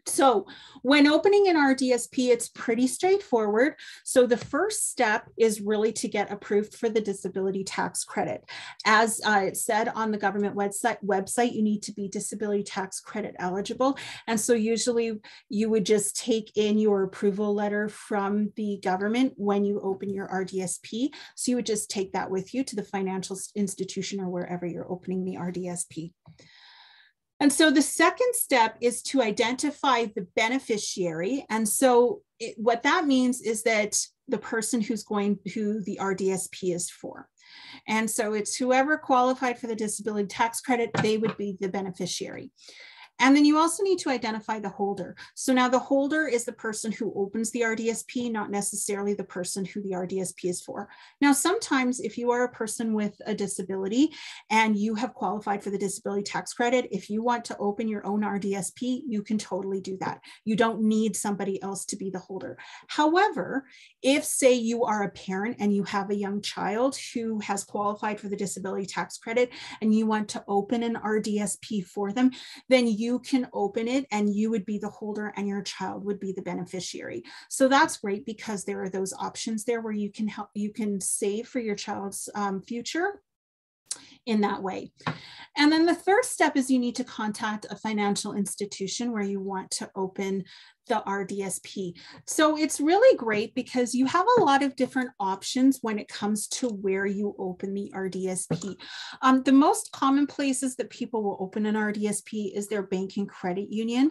So when opening an RDSP, it's pretty straightforward. So the first step is really to get approved for the disability tax credit. As it said on the government website, you need to be disability tax credit eligible. And so usually you would just take in your approval letter from the government when you open your RDSP. So you would just take that with you to the financial institution or wherever you're opening the RDSP. And so the second step is to identify the beneficiary. And so what that means is that the person who the RDSP is for. And so it's whoever qualified for the disability tax credit, they would be the beneficiary. And then you also need to identify the holder. So now the holder is the person who opens the RDSP, not necessarily the person who the RDSP is for. Now, sometimes if you are a person with a disability and you have qualified for the disability tax credit, if you want to open your own RDSP, you can totally do that. You don't need somebody else to be the holder. However, if say you are a parent and you have a young child who has qualified for the disability tax credit and you want to open an RDSP for them, then you can open it and you would be the holder and your child would be the beneficiary. So that's great because there are those options there where you can save for your child's future in that way. And then the third step is you need to contact a financial institution where you want to open the RDSP. So it's really great because you have a lot of different options when it comes to where you open the RDSP. The most common places that people will open an RDSP is their bank and credit union.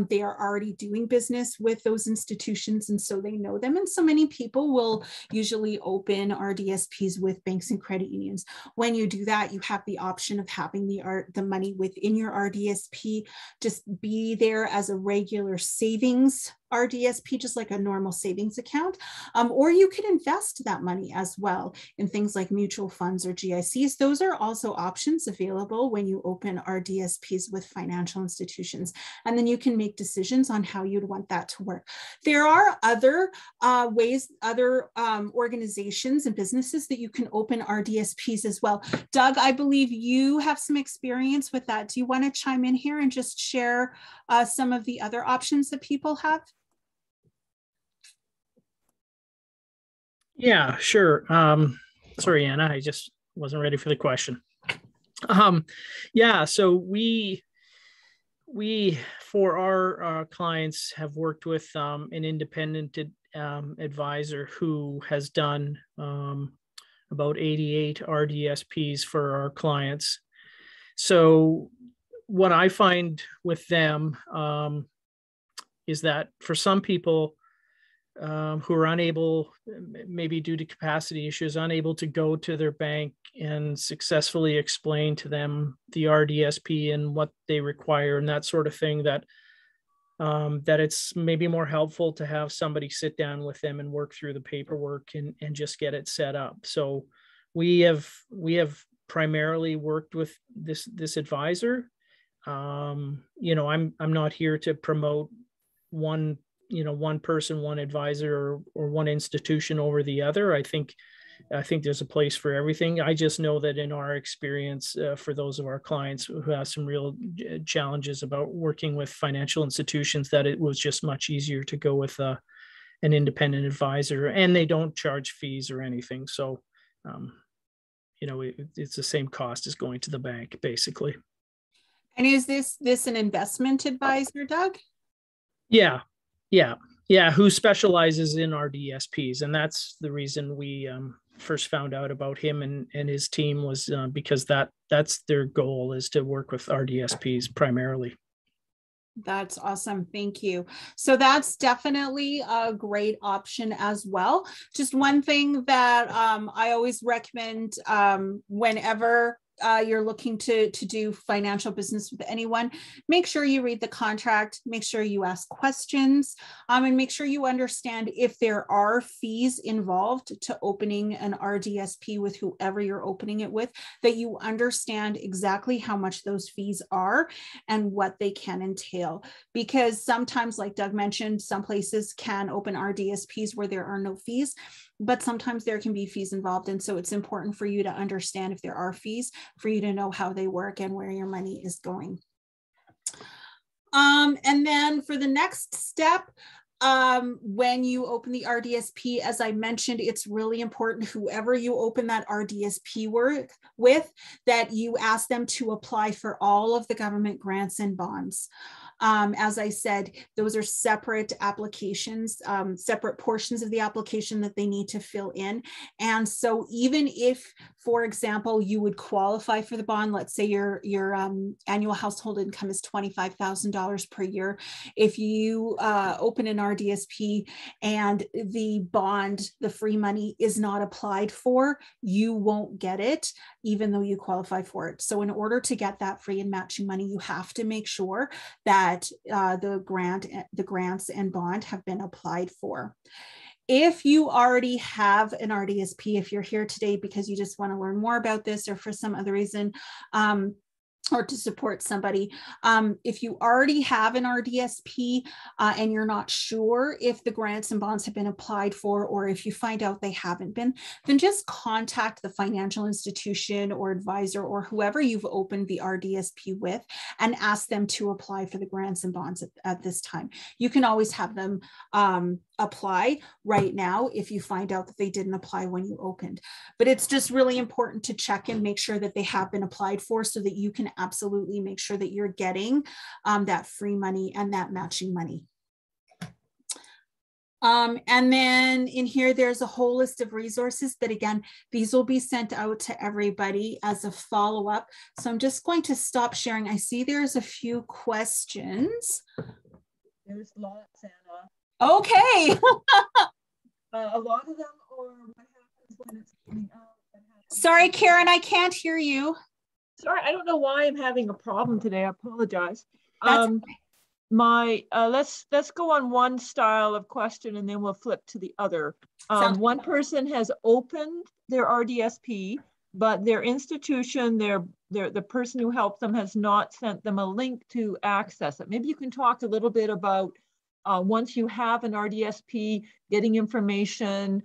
They are already doing business with those institutions, and so they know them. And so many people will usually open RDSPs with banks and credit unions. When you do that, you have the option of having the money within your RDSP just be there as a regular savings RDSP, just like a normal savings account, or you can invest that money as well in things like mutual funds or GICs. Those are also options available when you open RDSPs with financial institutions, and then you can make decisions on how you'd want that to work. There are other ways, other organizations and businesses that you can open RDSPs as well. Doug, I believe you have some experience with that. Do you want to chime in here and just share some of the other options that people have? Yeah, sure. Sorry, Anna, I just wasn't ready for the question. Yeah, so we for our clients have worked with an independent advisor who has done about 88 RDSPs for our clients. So what I find with them is that for some people who are unable, maybe due to capacity issues, unable to go to their bank and successfully explain to them the RDSP and what they require and that sort of thing, that it's maybe more helpful to have somebody sit down with them and work through the paperwork and just get it set up. So we have primarily worked with this advisor. I'm not here to promote one person, one advisor, or one institution over the other. I think there's a place for everything. I just know that in our experience, for those of our clients who have some real challenges about working with financial institutions, that it was just much easier to go with an independent advisor, and they don't charge fees or anything. So, it's the same cost as going to the bank, basically. And is this an investment advisor, Doug? Yeah. Who specializes in RDSPs. And that's the reason we first found out about him and his team, was because that's their goal, is to work with RDSPs primarily. That's awesome. Thank you. So that's definitely a great option as well. Just one thing that I always recommend whenever you're looking to do financial business with anyone, make sure you read the contract, make sure you ask questions, and make sure you understand if there are fees involved to opening an RDSP with whoever you're opening it with, that you understand exactly how much those fees are and what they can entail. Because sometimes, like Doug mentioned, some places can open RDSPs where there are no fees, but sometimes there can be fees involved. And so it's important for you to understand if there are fees, for you to know how they work and where your money is going. And then for the next step, when you open the RDSP, as I mentioned, it's really important, whoever you open that RDSP with, that you ask them to apply for all of the government grants and bonds. As I said, those are separate applications, separate portions of the application that they need to fill in. And so even if, for example, you would qualify for the bond, let's say your annual household income is $25,000 per year. If you open an RDSP and the bond, the free money, is not applied for, you won't get it, even though you qualify for it. So in order to get that free and matching money, you have to make sure that the grants and bond have been applied for. If you already have an RDSP, if you're here today because you just want to learn more about this or for some other reason, or to support somebody, if you already have an RDSP and you're not sure if the grants and bonds have been applied for, or if you find out they haven't been, then just contact the financial institution or advisor or whoever you've opened the RDSP with and ask them to apply for the grants and bonds at this time. You can always have them apply right now if you find out that they didn't apply when you opened. But it's just really important to check and make sure that they have been applied for, so that you can absolutely make sure that you're getting that free money and that matching money. And then in here, there's a whole list of resources that, again, these will be sent out to everybody as a follow-up. So I'm just going to stop sharing. I see there's a few questions. There's lots, Anna. Okay. A lot of them are what happens when it's coming out. Sorry, Karen, I can't hear you. Sorry, I don't know why I'm having a problem today. I apologize. That's let's go on one style of question and then we'll flip to the other. One person has opened their RDSP, but their institution, the person who helped them, has not sent them a link to access it. Maybe you can talk a little bit about once you have an RDSP, getting information.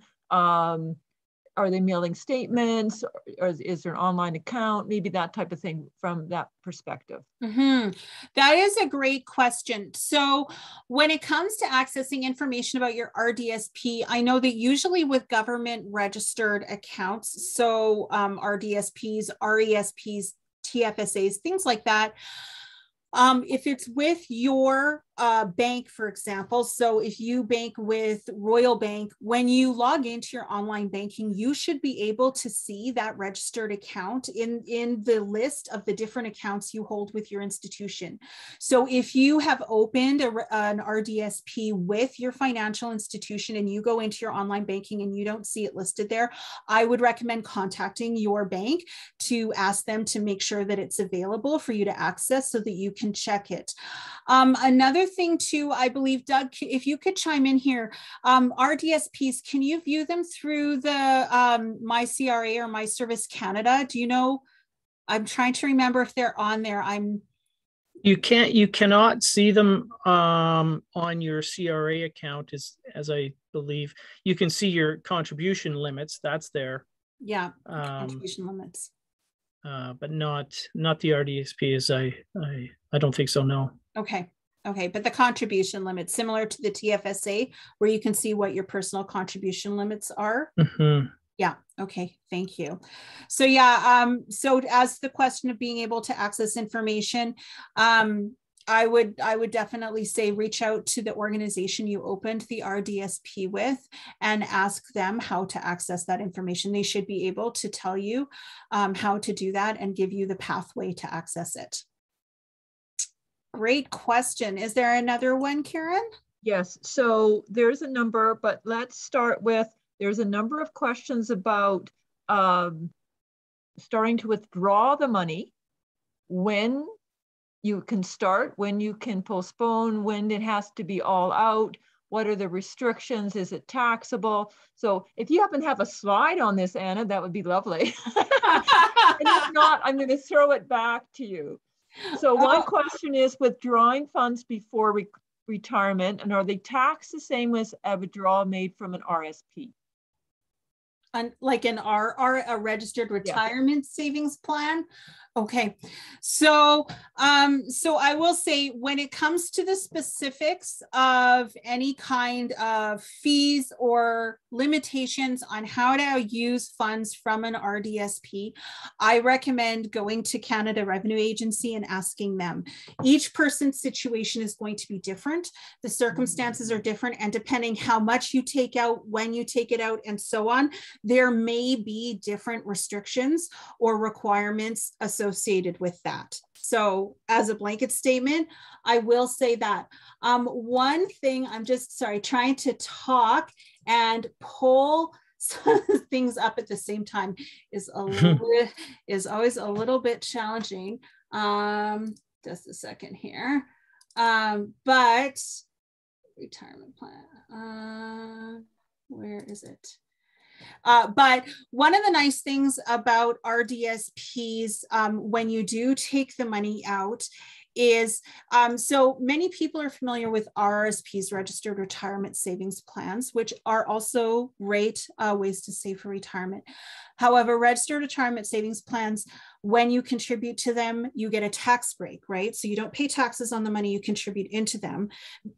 Are they mailing statements, or is there an online account? Maybe that type of thing from that perspective. That is a great question. So when it comes to accessing information about your RDSP, I know that usually with government registered accounts, so RDSPs, RESPs, TFSAs, things like that, if it's with your bank, for example. So if you bank with Royal Bank, when you log into your online banking, you should be able to see that registered account in the list of the different accounts you hold with your institution. So if you have opened an RDSP with your financial institution and you go into your online banking and you don't see it listed there, I would recommend contacting your bank to ask them to make sure that it's available for you to access so that you can check it. Another thing too, I believe, Doug, if you could chime in here, RDSPs, can you view them through the My CRA or My Service Canada? Do you know? I'm trying to remember if they're on there. You cannot see them on your CRA account, as I believe. You can see your contribution limits. That's there. Yeah, contribution limits. But not the RDSPs. I don't think so. No. Okay, but the contribution limits, similar to the TFSA, where you can see what your personal contribution limits are. Mm-hmm. Yeah, okay, thank you. So yeah, so as the question of being able to access information, I would definitely say reach out to the organization you opened the RDSP with and ask them how to access that information. They should be able to tell you how to do that and give you the pathway to access it. Great question. Is there another one, Karen? Yes, so there's a number, but let's start with, there's a number of questions about starting to withdraw the money, when you can start, when you can postpone, when it has to be all out, what are the restrictions, is it taxable? So if you happen to have a slide on this, Anna, that would be lovely. And if not, I'm going to throw it back to you. So one question is withdrawing funds before retirement, and are they taxed the same as a withdrawal made from an RSP? Like an a registered retirement savings plan? Okay, so so I will say, when it comes to the specifics of any kind of fees or limitations on how to use funds from an RDSP, I recommend going to Canada Revenue Agency and asking them. Each person's situation is going to be different. The circumstances are different, and depending how much you take out, when you take it out, and so on, there may be different restrictions or requirements associated with that. So as a blanket statement, I will say that. One thing, I'm just trying to talk and pull things up at the same time is always a little bit challenging. Just a second here. But retirement plan, where is it? But one of the nice things about RDSPs, when you do take the money out, is so many people are familiar with RRSPs, registered retirement savings plans, which are also great ways to save for retirement. However, registered retirement savings plans, when you contribute to them, you get a tax break, right? So you don't pay taxes on the money you contribute into them,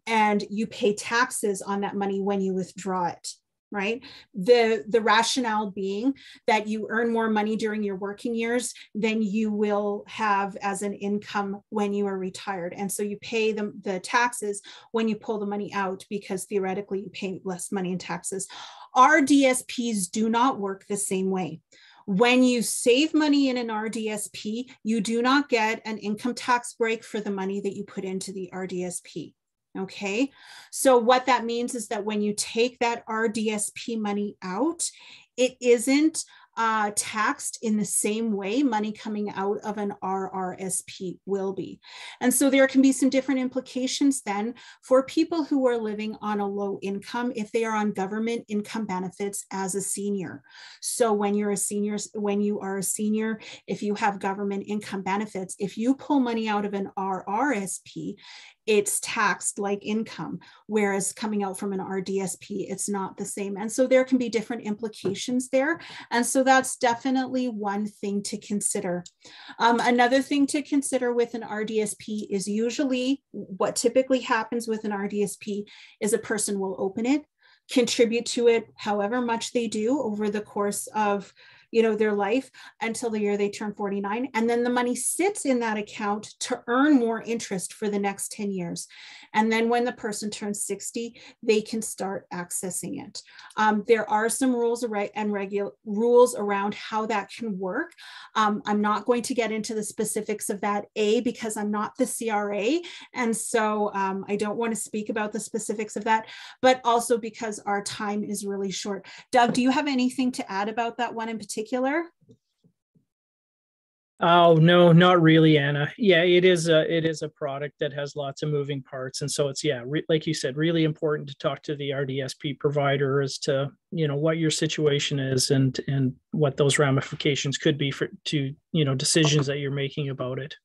and you pay taxes on that money when you withdraw it. Right? The rationale being that you earn more money during your working years than you will have as an income when you are retired. And so you pay the taxes when you pull the money out, because theoretically you pay less money in taxes. RDSPs do not work the same way. When you save money in an RDSP, you do not get an income tax break for the money that you put into the RDSP. Okay, so what that means is that when you take that RDSP money out, it isn't taxed in the same way money coming out of an RRSP will be. And so there can be some different implications then for people who are living on a low income if they are on government income benefits as a senior. So when you are a senior, if you have government income benefits, if you pull money out of an RRSP, it's taxed like income, whereas coming out from an RDSP, it's not the same. And so there can be different implications there. And so that's definitely one thing to consider. Another thing to consider with an RDSP is usually what typically happens with an RDSP is a person will open it, contribute to it however much they do over the course of their life until the year they turn 49. And then the money sits in that account to earn more interest for the next 10 years. And then when the person turns 60, they can start accessing it. There are some rules rules around how that can work. I'm not going to get into the specifics of that, because I'm not the CRA. And so I don't want to speak about the specifics of that, but also because our time is really short. Doug, do you have anything to add about that one in particular? Oh, no, not really, Anna. Yeah, it is a product that has lots of moving parts. And so it's, like you said, really important to talk to the RDSP provider as to, what your situation is and what those ramifications could be to decisions that you're making about it.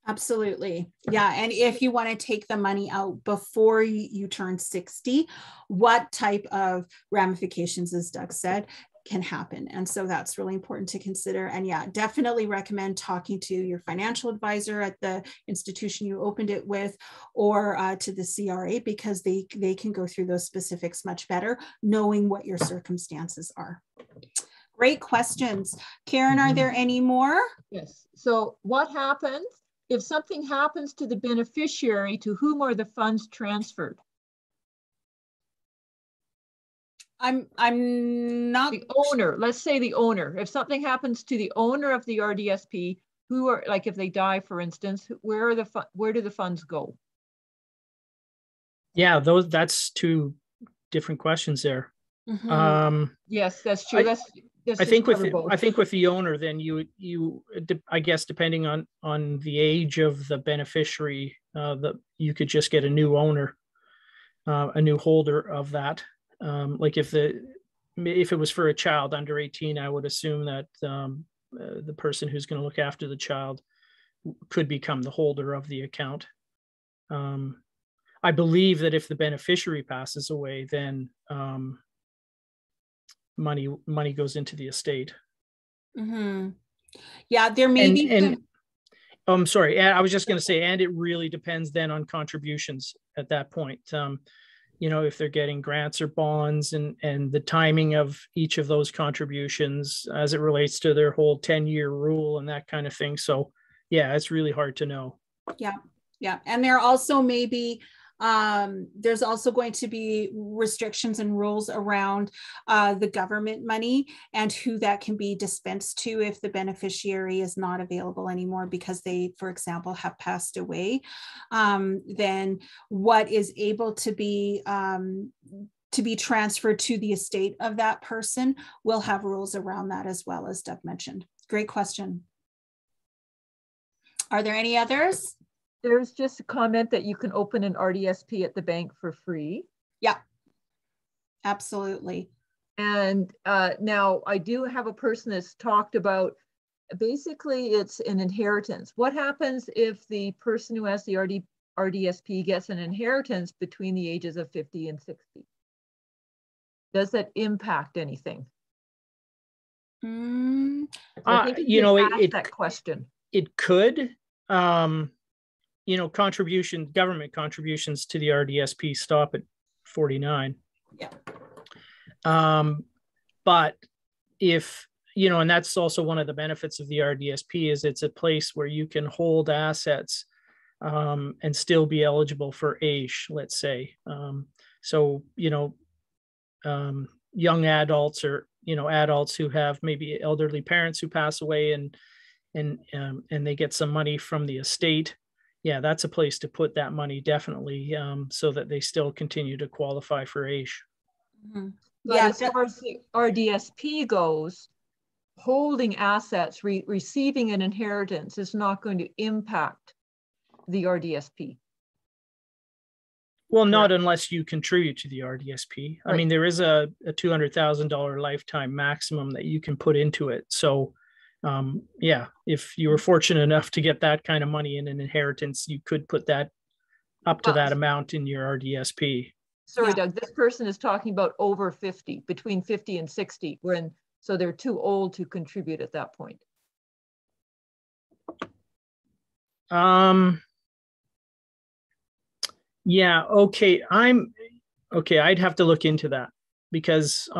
Absolutely. Yeah. And if you want to take the money out before you turn 60, what type of ramifications, as Doug said, can happen. And so that's really important to consider. And definitely recommend talking to your financial advisor at the institution you opened it with, or to the CRA, because they can go through those specifics much better, knowing what your circumstances are. Great questions. Karen, are there any more? Yes. So what happens if something happens to the beneficiary? To whom are the funds transferred? I'm not the owner. Let's say the owner. If something happens to the owner of the RDSP, who are, like, if they die, for instance, where do the funds go? Yeah, that's two different questions there. Mm-hmm. Yes, that's true. I think with the owner, then you I guess depending on the age of the beneficiary, that you could just get a new owner, a new holder of that. Like if it was for a child under 18, I would assume that the person who's going to look after the child could become the holder of the account. I believe that if the beneficiary passes away, then money goes into the estate. Mm-hmm. Yeah, there may be. I'm sorry. I was just going to say, and it really depends then on contributions at that point. If they're getting grants or bonds, and the timing of each of those contributions as it relates to their whole 10-year rule and that kind of thing. So it's really hard to know. Yeah. And there also may be there's also going to be restrictions and rules around the government money and who that can be dispensed to if the beneficiary is not available anymore because they, for example, have passed away. Then what is able to be transferred to the estate of that person will have rules around that as well, as Doug mentioned. Great question. Are there any others? There's just a comment that you can open an RDSP at the bank for free. Yeah, absolutely. And now I do have a person that's talked about, basically it's an inheritance. What happens if the person who has the RDSP gets an inheritance between the ages of 50 and 60? Does that impact anything? I think that question. It could. Government contributions to the RDSP stop at 49. Yeah. But if, and that's also one of the benefits of the RDSP, is it's a place where you can hold assets and still be eligible for AISH, let's say. Young adults, or, adults who have maybe elderly parents who pass away and they get some money from the estate. Yeah, that's a place to put that money, definitely, so that they still continue to qualify for AISH. Mm-hmm. Yeah, as far as the RDSP goes, holding assets, receiving an inheritance is not going to impact the RDSP. Well, not unless you contribute to the RDSP. Right. I mean, there is a $200,000 lifetime maximum that you can put into it. So if you were fortunate enough to get that kind of money in an inheritance, you could put that up to that amount in your RDSP. Sorry, Doug, this person is talking about over 50, between 50 and 60, so they're too old to contribute at that point. Yeah, okay. I'd have to look into that because,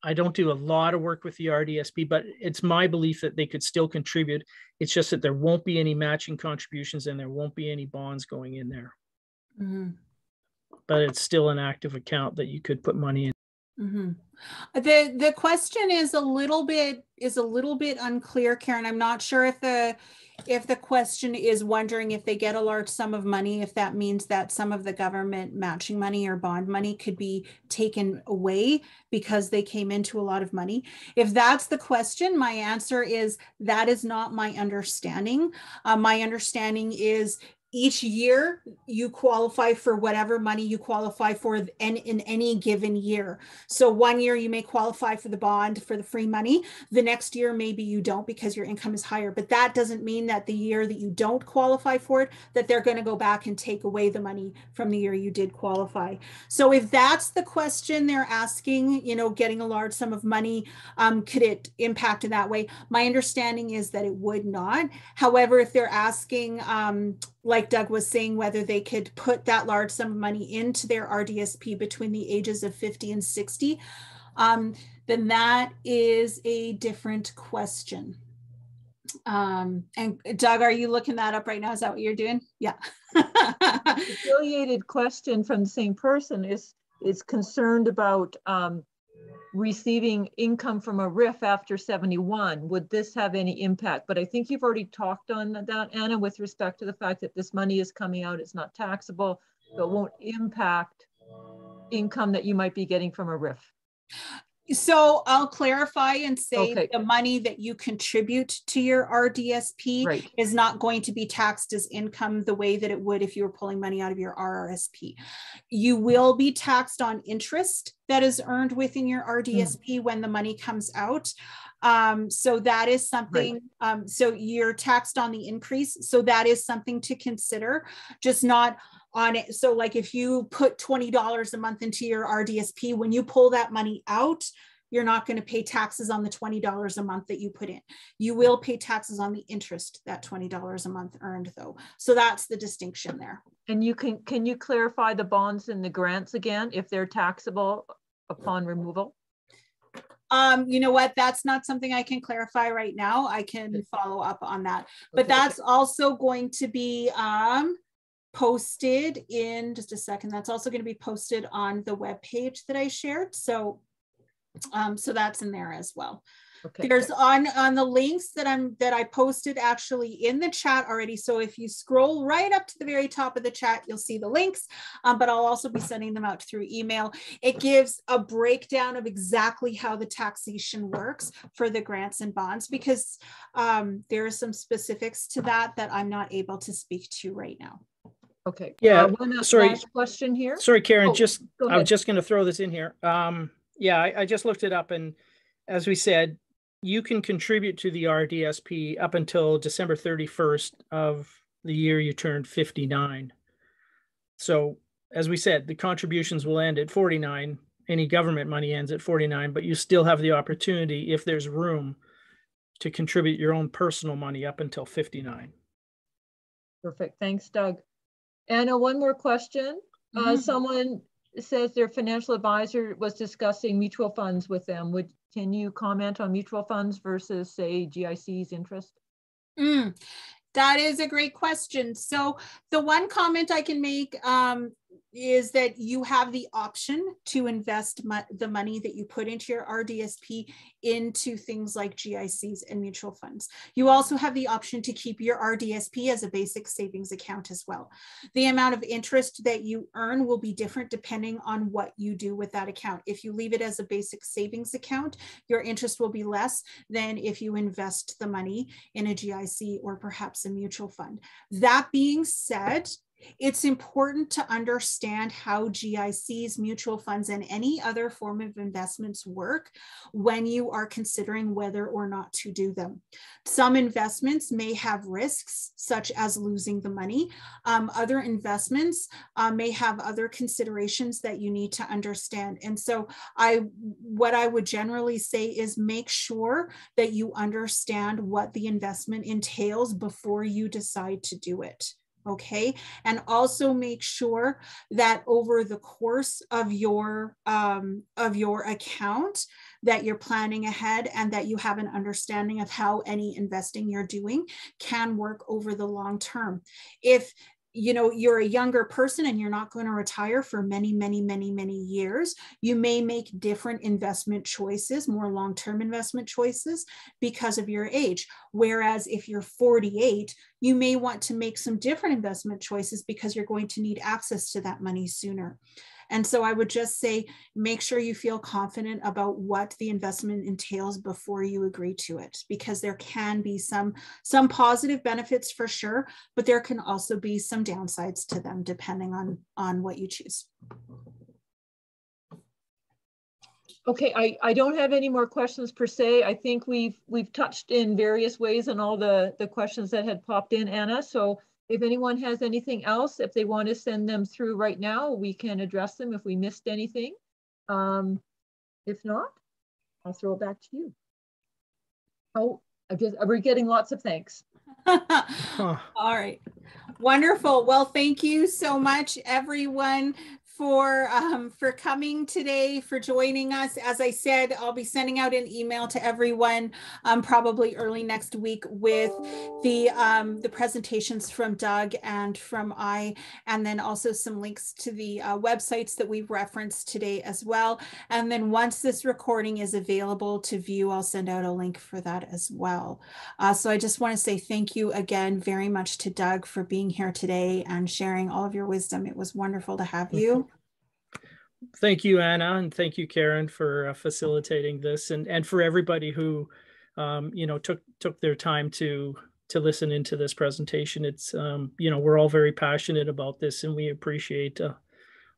I don't do a lot of work with the RDSP, but it's my belief that they could still contribute. It's just that there won't be any matching contributions and there won't be any bonds going in there. Mm-hmm. But it's still an active account that you could put money in. Mm-hmm. The question is a little bit unclear, Karen. I'm not sure if the question is wondering if they get a large sum of money, if that means that some of the government matching money or bond money could be taken away because they came into a lot of money. If that's the question, my answer is that is not my understanding. My understanding is each year you qualify for whatever money you qualify for in any given year. So one year you may qualify for the bond for the free money. The next year, maybe you don't because your income is higher, but that doesn't mean that the year that you don't qualify for it, that they're going to go back and take away the money from the year you did qualify. So if that's the question they're asking, getting a large sum of money, could it impact in that way? My understanding is that it would not. However, if they're asking, like Doug was saying, whether they could put that large sum of money into their RDSP between the ages of 50 and 60, then that is a different question. And Doug, are you looking that up right now? Is that what you're doing? Yeah. Affiliated question from the same person is concerned about receiving income from a RIF after 71. Would this have any impact? But I think you've already talked on that, Anna, with respect to the fact that this money is coming out, it's not taxable, so it won't impact income that you might be getting from a RIF. So I'll clarify and say the money that you contribute to your RDSP is not going to be taxed as income the way that it would if you were pulling money out of your RRSP. You will be taxed on interest that is earned within your RDSP when the money comes out. So that is something, so you're taxed on the increase. So that is something to consider, just not on it. So like if you put $20 a month into your RDSP, when you pull that money out, you're not going to pay taxes on the $20 a month that you put in. You will pay taxes on the interest, that $20 a month earned though. So that's the distinction there. And can you clarify the bonds and the grants again, if they're taxable upon removal? You know what, that's not something I can clarify right now. I can follow up on that, but that's also going to be posted in just a second. That's also going to be posted on the web page that I shared. So so that's in there as well. There's on the links that I posted actually in the chat already. So if you scroll right up to the very top of the chat, you'll see the links, but I'll also be sending them out through email. It gives a breakdown of exactly how the taxation works for the grants and bonds, because there are some specifics to that I'm not able to speak to right now. Okay. Yeah. One sorry. last question here. Sorry, Karen. I was just going to throw this in here. Yeah, I just looked it up, and as we said, you can contribute to the RDSP up until December 31st of the year you turned 59. So, as we said, the contributions will end at 49. Any government money ends at 49, but you still have the opportunity, if there's room, to contribute your own personal money up until 59. Perfect. Thanks, Doug. Anna, one more question. Someone says their financial advisor was discussing mutual funds with them. Can you comment on mutual funds versus, say, GIC's interest? That is a great question. So the one comment I can make is that you have the option to invest the money that you put into your RDSP into things like GICs and mutual funds. You also have the option to keep your RDSP as a basic savings account as well. The amount of interest that you earn will be different depending on what you do with that account. If you leave it as a basic savings account, your interest will be less than if you invest the money in a GIC or perhaps a mutual fund. That being said, it's important to understand how GICs, mutual funds, and any other form of investments work when you are considering whether or not to do them. Some investments may have risks, such as losing the money. Other investments may have other considerations that you need to understand. And so what I would generally say is make sure that you understand what the investment entails before you decide to do it. Okay, and also make sure that over the course of your account, that you're planning ahead and that you have an understanding of how any investing you're doing can work over the long term. If you're a younger person and you're not going to retire for many years, you may make different investment choices, more long-term investment choices because of your age. Whereas if you're 48, you may want to make some different investment choices because you're going to need access to that money sooner. And so I would just say, make sure you feel confident about what the investment entails before you agree to it, because there can be some positive benefits for sure, but there can also be some downsides to them depending on what you choose. Okay, I don't have any more questions per se. I think we've touched in various ways on all the questions that had popped in, Anna. So if anyone has anything else, if they want to send them through right now, we can address them if we missed anything. If not, I'll throw it back to you. Oh, we're getting lots of thanks. All right. Wonderful. Well, thank you so much, everyone, for coming today, for joining us. As I said, I'll be sending out an email to everyone probably early next week with the presentations from Doug and from I, and then also some links to the websites that we've referenced today as well. And then once this recording is available to view, I'll send out a link for that as well. So I just want to say thank you again very much to Doug for being here today and sharing all of your wisdom. It was wonderful to have you. Thank you, Anna, and thank you, Karen, for facilitating this, and for everybody who, took their time to listen into this presentation. It's we're all very passionate about this, and we appreciate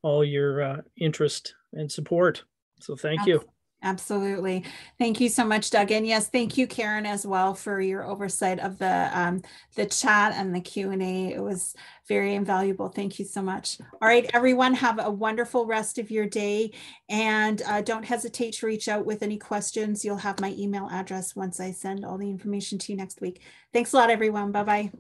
all your interest and support. So thank you. Absolutely. Thank you so much, Doug. And yes, thank you, Karen, as well, for your oversight of the chat and the Q&A. It was very invaluable. Thank you so much. All right, everyone, have a wonderful rest of your day. And don't hesitate to reach out with any questions. You'll have my email address once I send all the information to you next week. Thanks a lot, everyone. Bye-bye.